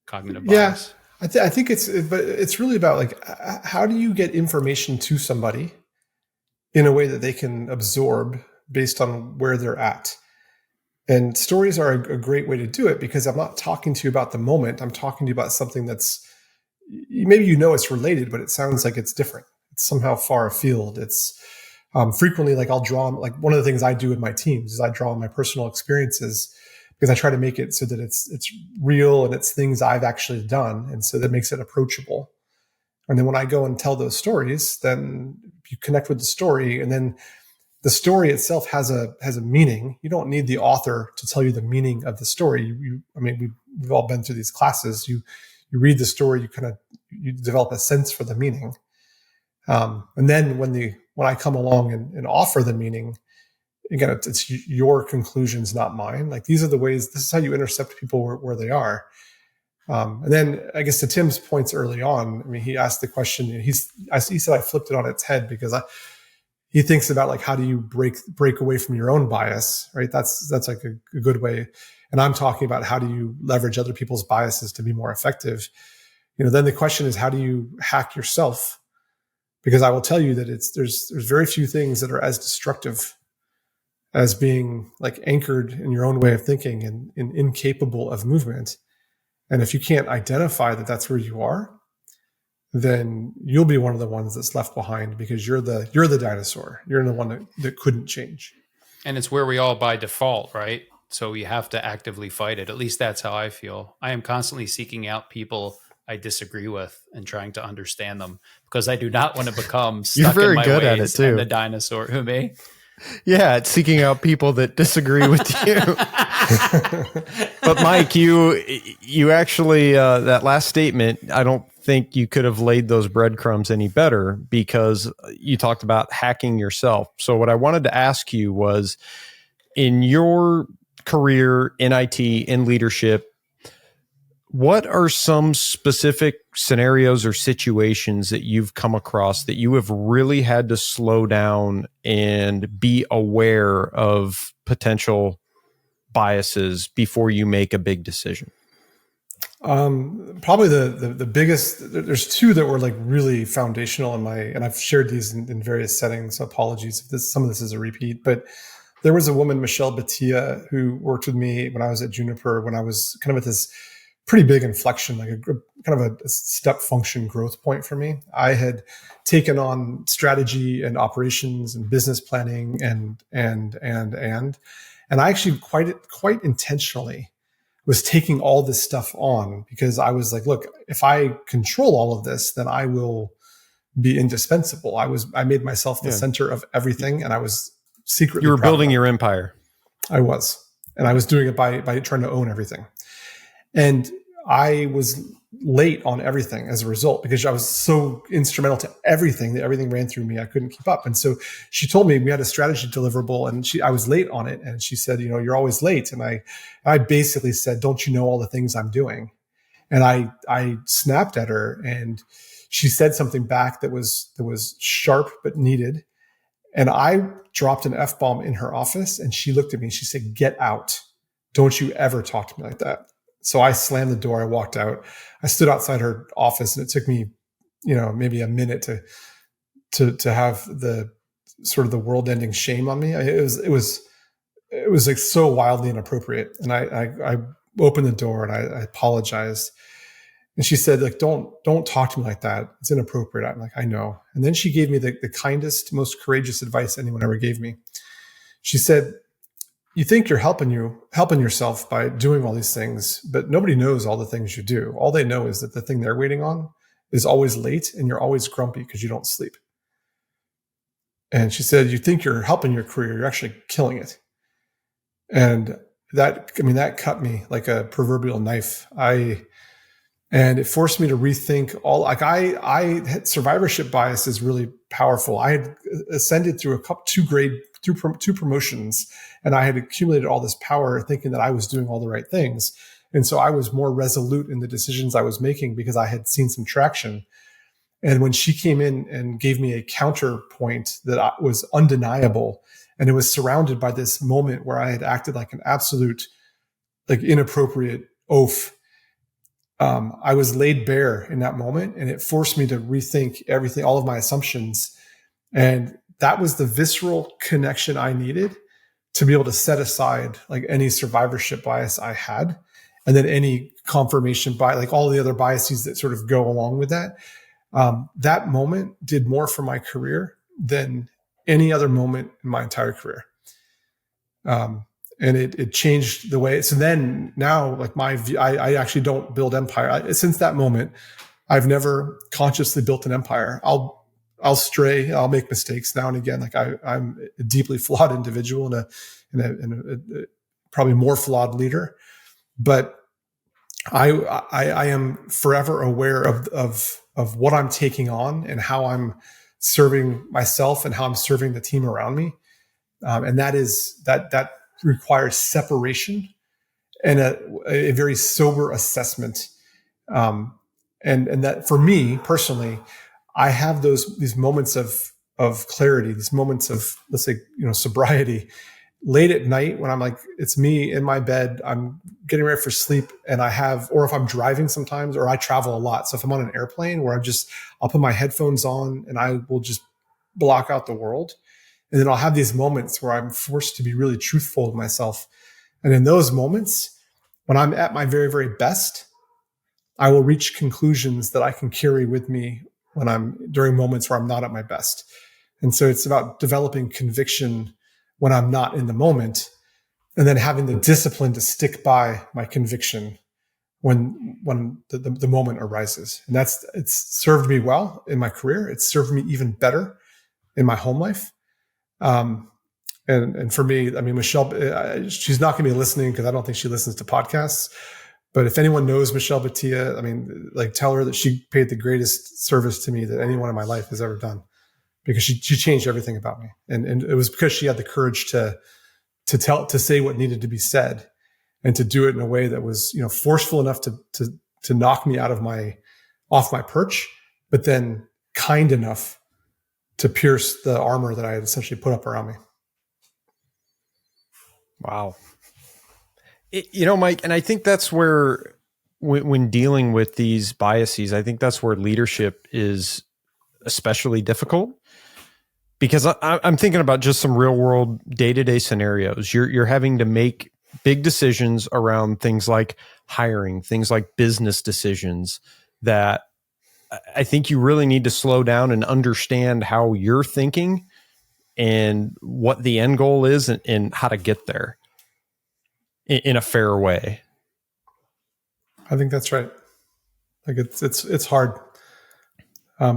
S2: cognitive bias?
S4: Yeah, I think it's really about, like, how do you get information to somebody in a way that they can absorb based on where they're at? And stories are a great way to do it, because I'm not talking to you about the moment. I'm talking to you about something that's, maybe it's related, but it sounds like it's different. It's somehow far afield. It's frequently, like, I'll draw, like, one of the things I do with my teams is I draw on my personal experiences, because I try to make it so that it's real and it's things I've actually done. And so that makes it approachable. And then when I go and tell those stories, then you connect with the story, and then the story itself has a meaning. You don't need the author to tell you the meaning of the story. We've all been through these classes. You read the story, you develop a sense for the meaning. And then when I come along and offer the meaning, again, it's your conclusions, not mine. Like, these are the ways, this is how you intercept people where they are. And then I guess to Tim's points early on, he asked the question, he said I flipped it on its head, because he thinks about, like, how do you break away from your own bias, right? That's like a good way. And I'm talking about how do you leverage other people's biases to be more effective? Then the question is, how do you hack yourself? Because I will tell you that there's very few things that are as destructive as being, like, anchored in your own way of thinking and incapable of movement. And if you can't identify that that's where you are, then you'll be one of the ones that's left behind, because you're the dinosaur. You're the one that couldn't change.
S2: And it's where we all by default, right? So we have to actively fight it. At least that's how I feel. I am constantly seeking out people I disagree with and trying to understand them, because I do not want to become stuck in my ways at it too. And the dinosaur. Who, me?
S3: Yeah, it's seeking out people that disagree with you. But Mike, you actually, that last statement, I don't think you could have laid those breadcrumbs any better, because you talked about hacking yourself. So what I wanted to ask you was, in your career in IT, in leadership, what are some specific scenarios or situations that you've come across that you have really had to slow down and be aware of potential biases before you make a big decision?
S4: Probably the biggest, there's two that were like really foundational and I've shared these in various settings. So apologies if some of this is a repeat, but there was a woman, Michelle Batia, who worked with me when I was at Juniper, when I was kind of at this pretty big inflection, like a kind of a step function growth point for me. I had taken on strategy and operations and business planning and I actually quite intentionally was taking all this stuff on because I was like, look, if I control all of this, then I will be indispensable. I made myself the center of everything, and I was secretly
S3: you were building your empire.
S4: I was, and I was doing it by trying to own everything. And I was late on everything as a result because I was so instrumental to everything that everything ran through me. I couldn't keep up. And so she told me we had a strategy deliverable and I was late on it. And she said, you're always late. And I basically said, don't you know all the things I'm doing? And I snapped at her and she said something back that was sharp, but needed. And I dropped an F-bomb in her office and she looked at me and she said, get out. Don't you ever talk to me like that. So I slammed the door. I walked out. I stood outside her office, and it took me, maybe a minute to have the sort of the world-ending shame on me. It was like so wildly inappropriate. And I opened the door and I apologized. And she said, like, don't talk to me like that. It's inappropriate. I'm like, I know. And then she gave me the kindest, most courageous advice anyone ever gave me. She said, you think you're helping yourself by doing all these things, but nobody knows all the things you do. All they know is that the thing they're waiting on is always late and you're always grumpy because you don't sleep. And she said, you think you're helping your career, you're actually killing it. And that cut me like a proverbial knife. And it forced me to rethink I had survivorship bias is really powerful. I had ascended through two promotions, and I had accumulated all this power thinking that I was doing all the right things. And so I was more resolute in the decisions I was making because I had seen some traction. And when she came in and gave me a counterpoint that was undeniable, and it was surrounded by this moment where I had acted like an absolute, like inappropriate oaf, I was laid bare in that moment, and it forced me to rethink everything, all of my assumptions. And that was the visceral connection I needed to be able to set aside like any survivorship bias I had, and then any confirmation bias, like all the other biases that sort of go along with that. That moment did more for my career than any other moment in my entire career. And it changed the way. So then now, like my view, I actually don't build empire. Since that moment, I've never consciously built an empire. I'll stray. I'll make mistakes now and again. Like I'm a deeply flawed individual and a probably more flawed leader, but I am forever aware of what I'm taking on and how I'm serving myself and how I'm serving the team around me. And that requires separation and a very sober assessment. And that for me personally, I have these moments of clarity, these moments of, let's say, sobriety late at night when I'm like, it's me in my bed, I'm getting ready for sleep, and or if I'm driving sometimes, or I travel a lot. So if I'm on an airplane where I'll put my headphones on and I will just block out the world. And then I'll have these moments where I'm forced to be really truthful with myself. And in those moments, when I'm at my very, very best, I will reach conclusions that I can carry with me during moments where I'm not at my best. And so it's about developing conviction when I'm not in the moment, and then having the discipline to stick by my conviction when the moment arises. And it's served me well in my career. It's served me even better in my home life. And for me, I mean, Michelle, she's not going to be listening because I don't think she listens to podcasts. But if anyone knows Michelle Batia, I mean, like, tell her that she paid the greatest service to me that anyone in my life has ever done, because she changed everything about me. And it was because she had the courage to to say what needed to be said, and to do it in a way that was, forceful enough to knock me off my perch, but then kind enough to pierce the armor that I had essentially put up around me.
S3: Wow. Mike, and I think that's where, when dealing with these biases, I think that's where leadership is especially difficult, because I'm thinking about just some real world day-to-day scenarios. You're having to make big decisions around things like hiring, things like business decisions, that I think you really need to slow down and understand how you're thinking and what the end goal is, and how to get there in a fair way.
S4: I think that's right. Like it's hard.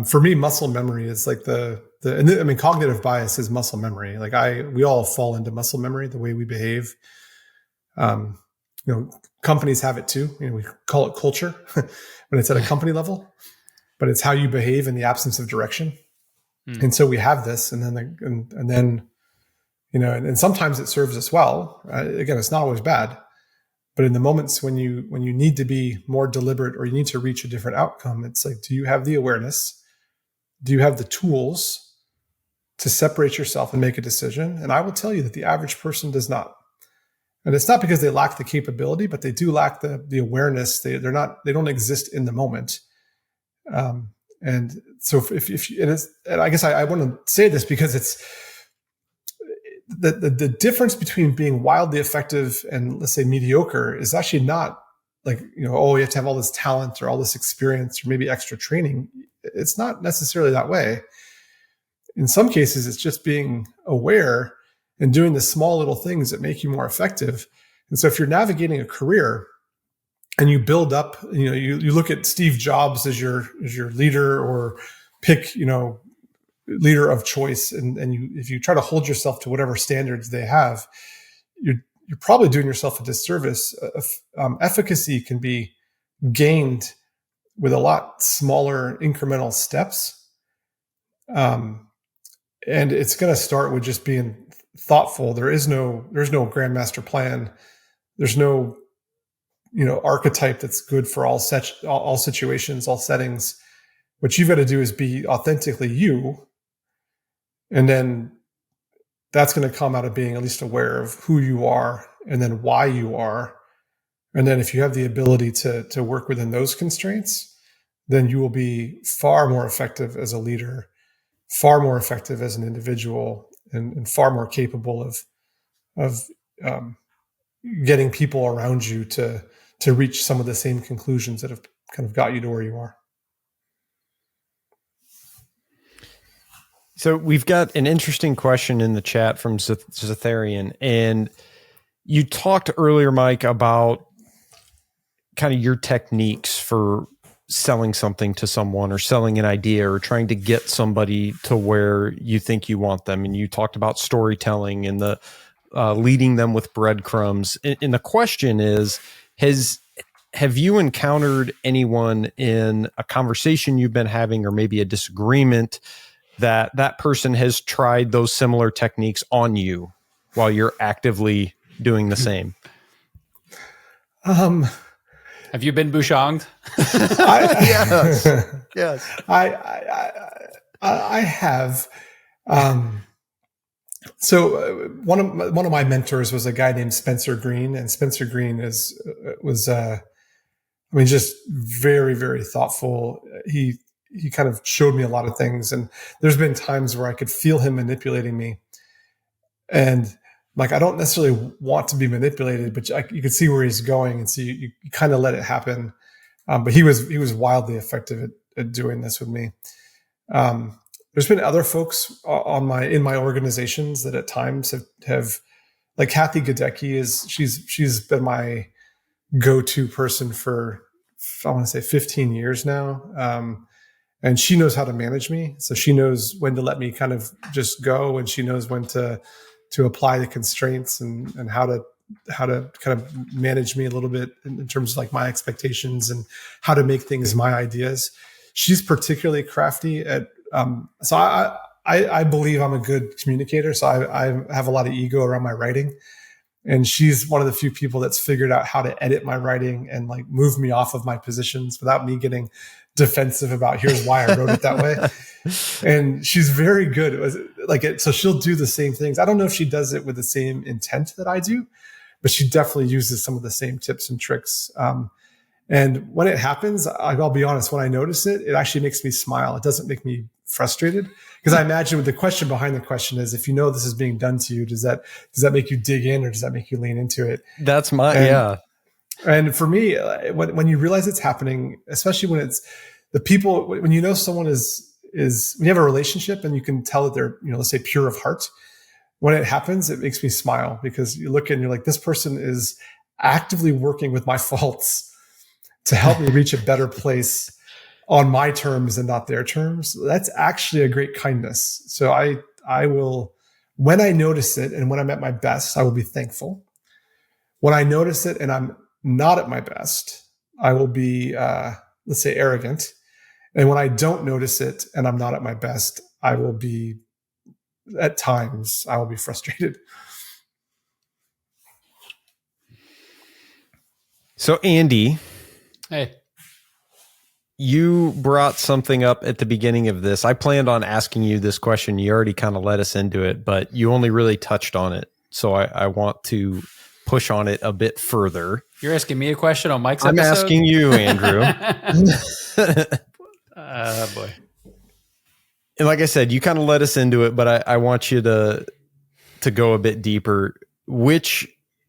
S4: For me, muscle memory is like cognitive bias is muscle memory. Like we all fall into muscle memory, the way we behave. Companies have it too. We call it culture when it's at a company level, but it's how you behave in the absence of direction. And so we have this, and then and sometimes it serves us well. Again, it's not always bad, but in the moments when you need to be more deliberate, or you need to reach a different outcome, it's like, do you have the awareness? Do you have the tools to separate yourself and make a decision? And I will tell you that the average person does not. And it's not because they lack the capability, but they do lack the awareness. They don't exist in the moment. And so and I guess I want to say this because it's the difference between being wildly effective and, let's say, mediocre is actually not like, you have to have all this talent or all this experience or maybe extra training. It's not necessarily that way. In some cases, it's just being aware and doing the small little things that make you more effective. And so if you're navigating a career and you build up, you look at Steve Jobs as your leader, or pick, leader of choice, and if you try to hold yourself to whatever standards they have, you're probably doing yourself a disservice. Efficacy can be gained with a lot smaller incremental steps, and it's going to start with just being thoughtful. There's no grandmaster plan. There's no archetype that's good for all situations, all settings. What you've got to do is be authentically you. And then that's going to come out of being at least aware of who you are, and then why you are. And then if you have the ability to work within those constraints, then you will be far more effective as a leader, far more effective as an individual, and far more capable of getting people around you to reach some of the same conclusions that have kind of got you to where you are.
S3: So we've got an interesting question in the chat from Zatharian, and you talked earlier, Mike, about kind of your techniques for selling something to someone, or selling an idea, or trying to get somebody to where you think you want them. And you talked about storytelling and the leading them with breadcrumbs. And the question is, have you encountered anyone in a conversation you've been having, or maybe a disagreement, that person has tried those similar techniques on you while you're actively doing the same?
S2: Have you been Bouchonged?
S5: Yes.
S4: I have. So one of my mentors was a guy named Spencer Green, and Spencer Green was just very, very thoughtful. He kind of showed me a lot of things, and there's been times where I could feel him manipulating me, and like, I don't necessarily want to be manipulated, but you could see where he's going, and so you kind of let it happen. But he was wildly effective at doing this with me. There's been other folks in my organizations that at times have like Kathy Gadecki she's been my go-to person for, I want to say, 15 years now. And she knows how to manage me. So she knows when to let me kind of just go, and she knows when to apply the constraints, and how to kind of manage me a little bit in terms of like my expectations, and how to make things my ideas. She's particularly crafty at, so I believe I'm a good communicator. So I have a lot of ego around my writing. And she's one of the few people that's figured out how to edit my writing and like move me off of my positions without me getting defensive about here's why I wrote it that way. And she's very good. It was like it, so she'll do the same things. I don't know if she does it with the same intent that I do, but she definitely uses some of the same tips and tricks. And when it happens, I'll be honest, when I notice it, it actually makes me smile. It doesn't make me frustrated, because I imagine with the question behind the question is, if you know this is being done to you, does that make you dig in, or does that make you lean into it?
S3: That's my,
S4: yeah. And for me, when you realize it's happening, especially when it's the people, when you know someone is when you have a relationship and you can tell that they're, let's say pure of heart, when it happens, it makes me smile, because you look and you're like, this person is actively working with my faults to help me reach a better place on my terms and not their terms. That's actually a great kindness. So I will, when I notice it and when I'm at my best, I will be thankful. When I notice it and I'm not at my best, I will be, let's say, arrogant. And when I don't notice it and I'm not at my best, I will be, at times, I will be frustrated.
S3: So, Andy.
S2: Hey.
S3: You brought something up at the beginning of this. I planned on asking you this question. You already kind of led us into it, but you only really touched on it. So I want to push on it a bit further.
S2: You're asking me a question on Mike's episode?
S3: I'm asking you, Andrew.
S2: Boy.
S3: And like I said, you kind of led us into it, but I want you to go a bit deeper. Which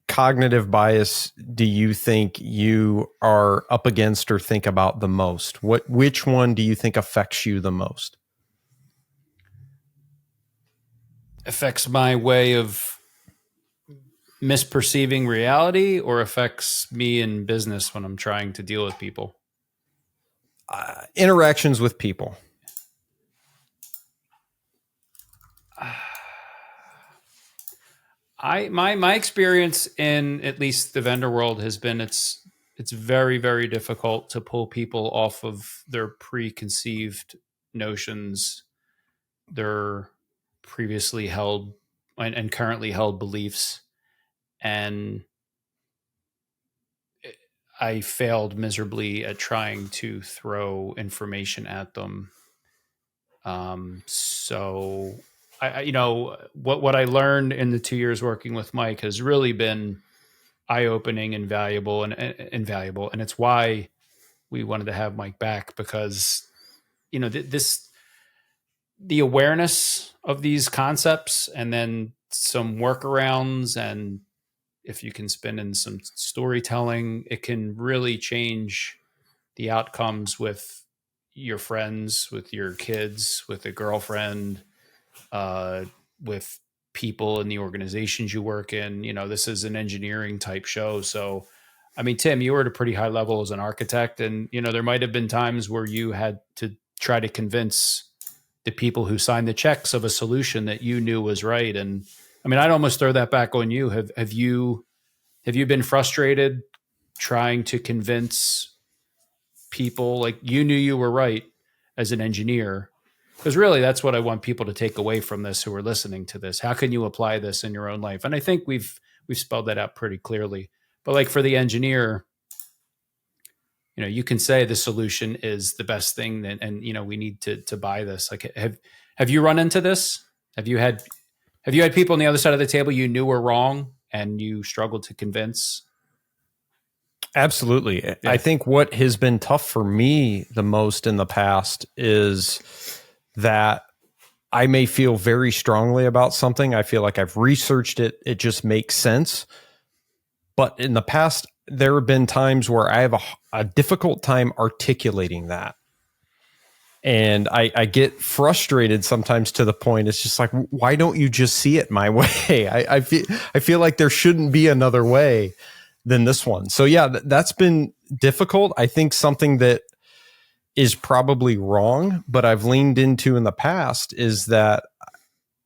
S3: cognitive bias do you think you are up against or think about the most? Which one do you think affects you the most?
S2: Affects my way of misperceiving reality, or affects me in business when I'm trying to deal with people?
S3: Interactions with people.
S2: My experience in at least the vendor world has been it's very, very difficult to pull people off of their preconceived notions, their previously held and currently held beliefs. And I failed miserably at trying to throw information at them. So I what I learned in the 2 years working with Mike has really been eye-opening and valuable and invaluable. And it's why we wanted to have Mike back, because, the awareness of these concepts and then some workarounds, and if you can spin in some storytelling, it can really change the outcomes with your friends, with your kids, with a girlfriend, with people in the organizations you work in. This is an engineering type show. So, I mean, Tim, you were at a pretty high level as an architect, and, there might've been times where you had to try to convince the people who signed the checks of a solution that you knew was right. And I mean, I'd almost throw that back on you. Have you been frustrated trying to convince people, like, you knew you were right as an engineer? Because really, that's what I want people to take away from this who are listening to this. How can you apply this in your own life? And I think we've spelled that out pretty clearly. But like for the engineer, you can say the solution is the best thing, and we need to buy this. Like, have you run into this? Have you had people on the other side of the table you knew were wrong and you struggled to convince?
S3: Absolutely. Yeah. I think what has been tough for me the most in the past is that I may feel very strongly about something. I feel like I've researched it. It just makes sense. But in the past, there have been times where I have a difficult time articulating that. And I get frustrated sometimes to the point, it's just like, why don't you just see it my way? I feel like there shouldn't be another way than this one. So yeah, that's been difficult. I think something that is probably wrong, but I've leaned into in the past is that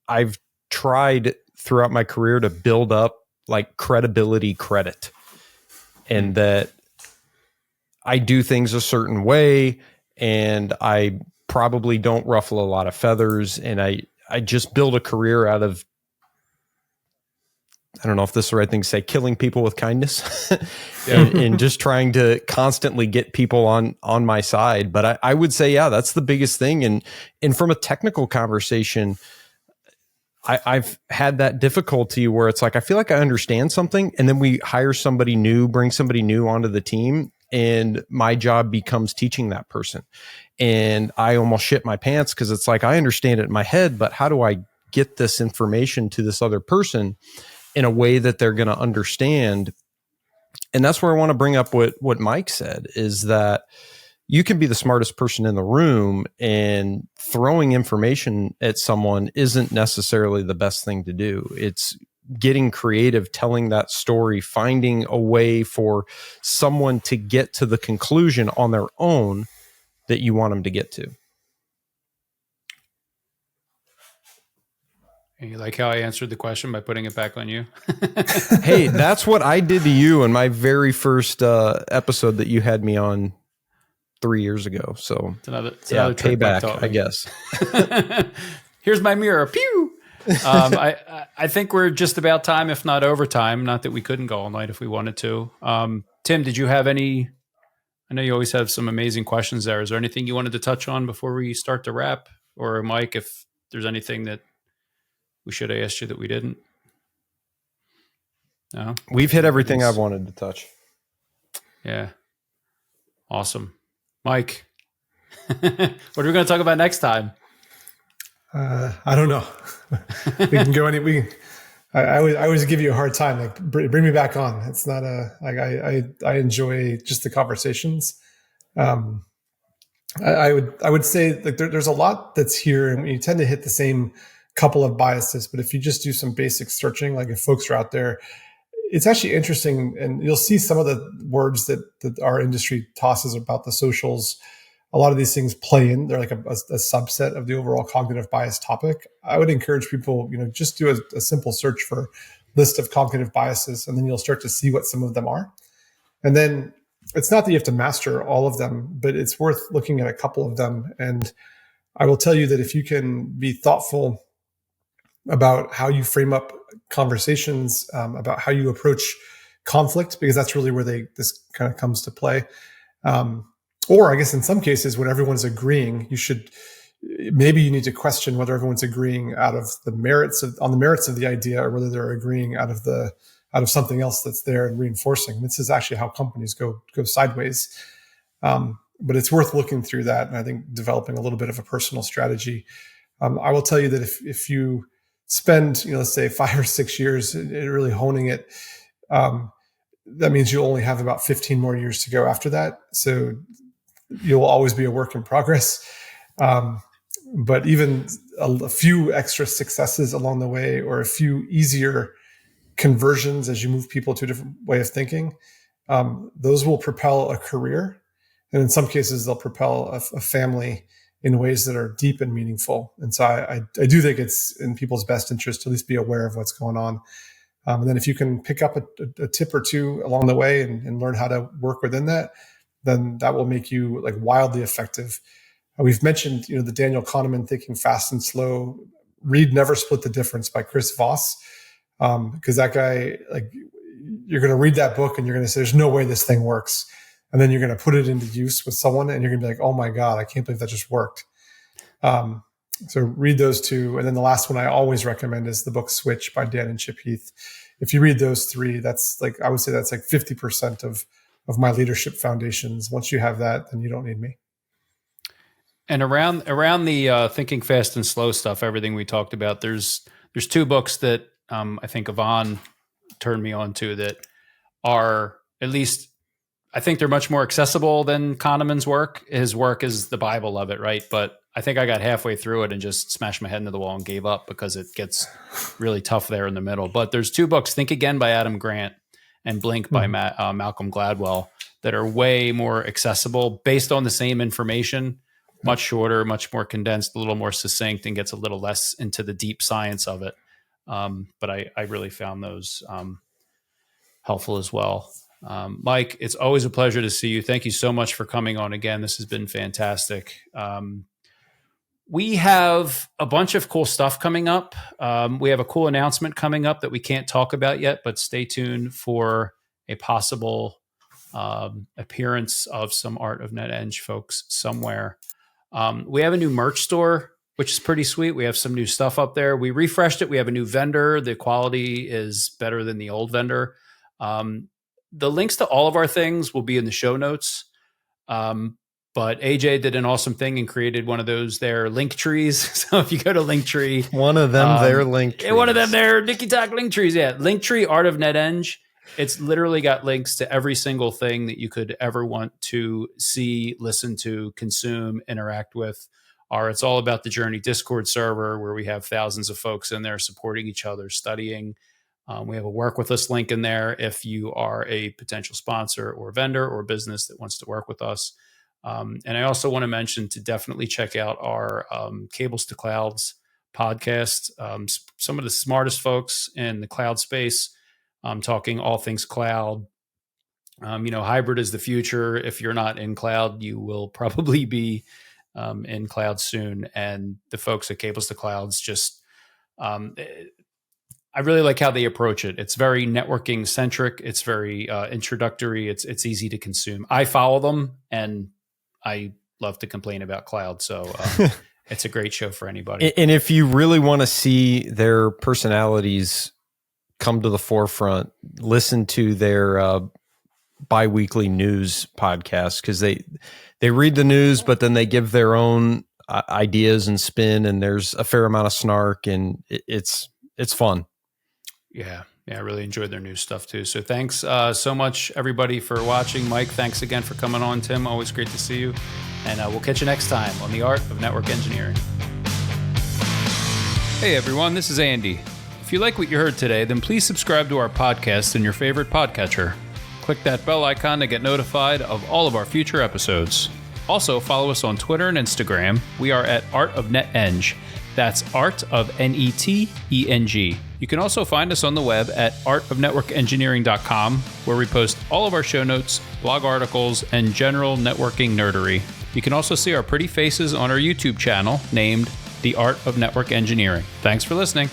S3: I've tried throughout my career to build up like credibility credit, and that I do things a certain way and I probably don't ruffle a lot of feathers, and I just build a career out of I don't know if this is the right thing to say, killing people with kindness and just trying to constantly get people on my side. But I would say, yeah, that's the biggest thing. And from a technical conversation, I've had that difficulty where it's like, I feel like I understand something, and then we hire somebody new, bring somebody new onto the team, and my job becomes teaching that person. And I almost shit my pants because it's like, I understand it in my head, but how do I get this information to this other person in a way that they're going to understand? And that's where I want to bring up what Mike said, is that you can be the smartest person in the room, and throwing information at someone isn't necessarily the best thing to do. It's getting creative, telling that story, finding a way for someone to get to the conclusion on their own that you want them to get to.
S2: And you like how I answered the question by putting it back on you?
S3: Hey, that's what I did to you in my very first episode that you had me on 3 years ago. So
S2: it's another
S3: payback, I guess.
S2: Here's my mirror. Pew! I think we're just about time, if not overtime. Not that we couldn't go all night if we wanted to. Tim, did you have any? I know you always have some amazing questions there. Is there anything you wanted to touch on before we start to wrap? Or Mike, if there's anything that we should have asked you that we didn't? No?
S3: We've hit everything I've wanted to touch.
S2: Yeah. Awesome. Mike, what are we going to talk about next time?
S4: I don't know. We can go any. I always give you a hard time. Like, bring me back on. It's not I enjoy just the conversations. I would say, like, there's a lot that's here, and you tend to hit the same couple of biases. But if you just do some basic searching, like if folks are out there, it's actually interesting, and you'll see some of the words that our industry tosses about the socials. A lot of these things play in. They're like a subset of the overall cognitive bias topic. I would encourage people, just do a simple search for list of cognitive biases, and then you'll start to see what some of them are. And then it's not that you have to master all of them, but it's worth looking at a couple of them. And I will tell you that if you can be thoughtful about how you frame up conversations, about how you approach conflict, because that's really where this kind of comes to play. Or I guess in some cases, when everyone's agreeing, maybe you need to question whether everyone's agreeing on the merits of the idea, or whether they're agreeing out of something else that's there and reinforcing. This is actually how companies go sideways. But it's worth looking through that, and I think developing a little bit of a personal strategy. I will tell you that if you spend, let's say 5 or 6 years really honing it, that means you'll only have about 15 more years to go after that. So you'll always be a work in progress. But even a few extra successes along the way, or a few easier conversions as you move people to a different way of thinking, those will propel a career. And in some cases, they'll propel a family in ways that are deep and meaningful. And so I do think it's in people's best interest to at least be aware of what's going on. And then if you can pick up a tip or two along the way and learn how to work within that, then that will make you like wildly effective. We've mentioned, the Daniel Kahneman Thinking Fast and Slow. Read Never Split the Difference by Chris Voss. Because that guy, like, you're going to read that book and you're going to say, there's no way this thing works. And then you're going to put it into use with someone and you're going to be like, oh my God, I can't believe that just worked. So read those two. And then the last one I always recommend is the book Switch by Dan and Chip Heath. If you read those three, I would say that's like 50% of my leadership foundations. Once you have that, then you don't need me.
S2: And around the thinking fast and slow stuff, everything we talked about, there's two books that I think Yvonne turned me on to that are, at least I think they're much more accessible than Kahneman's work. His work is the Bible of it, right? But I think I got halfway through it and just smashed my head into the wall and gave up because it gets really tough there in the middle. But there's two books, Think Again by Adam Grant and Blink by Malcolm Gladwell, that are way more accessible based on the same information, much shorter, much more condensed, a little more succinct, and gets a little less into the deep science of it. But I really found those helpful as well. Mike, it's always a pleasure to see you. Thank you so much for coming on again. This has been fantastic. We have a bunch of cool stuff coming up. We have a cool announcement coming up that we can't talk about yet, but stay tuned for a possible appearance of some Art of NetEng folks somewhere. We have a new merch store, which is pretty sweet. We have some new stuff up there. We refreshed it. We have a new vendor. The quality is better than the old vendor. The links to all of our things will be in the show notes. But AJ did an awesome thing and created one of those their link trees. So if you go to Linktree,
S3: one of them their link trees.
S2: One of them their Nicky Talk link trees. Yeah, Linktree Art of NetEng. It's literally got links to every single thing that you could ever want to see, listen to, consume, interact with. It's all about the Journey Discord server where we have thousands of folks in there supporting each other, studying. We have a work with us link in there if you are a potential sponsor or vendor or business that wants to work with us. And I also want to mention to definitely check out our Cables to Clouds podcast. Some of the smartest folks in the cloud space talking all things cloud. Hybrid is the future. If you're not in cloud, you will probably be in cloud soon. And the folks at Cables to Clouds just, I really like how they approach it. It's very networking centric. It's very introductory. It's easy to consume. I follow them and I love to complain about cloud. So it's a great show for anybody.
S3: And if you really want to see their personalities come to the forefront, listen to their bi-weekly news podcast, because they read the news, but then they give their own ideas and spin, and there's a fair amount of snark, and it's fun.
S2: Yeah, I really enjoyed their new stuff too. So thanks so much, everybody, for watching. Mike, thanks again for coming on. Tim, always great to see you. And we'll catch you next time on The Art of Network Engineering. Hey, everyone, this is Andy. If you like what you heard today, then please subscribe to our podcast in your favorite podcatcher. Click that bell icon to get notified of all of our future episodes. Also, follow us on Twitter and Instagram. We are at Art of NetEng. That's Art of NETENG. You can also find us on the web at artofnetworkengineering.com, where we post all of our show notes, blog articles, and general networking nerdery. You can also see our pretty faces on our YouTube channel named The Art of Network Engineering. Thanks for listening.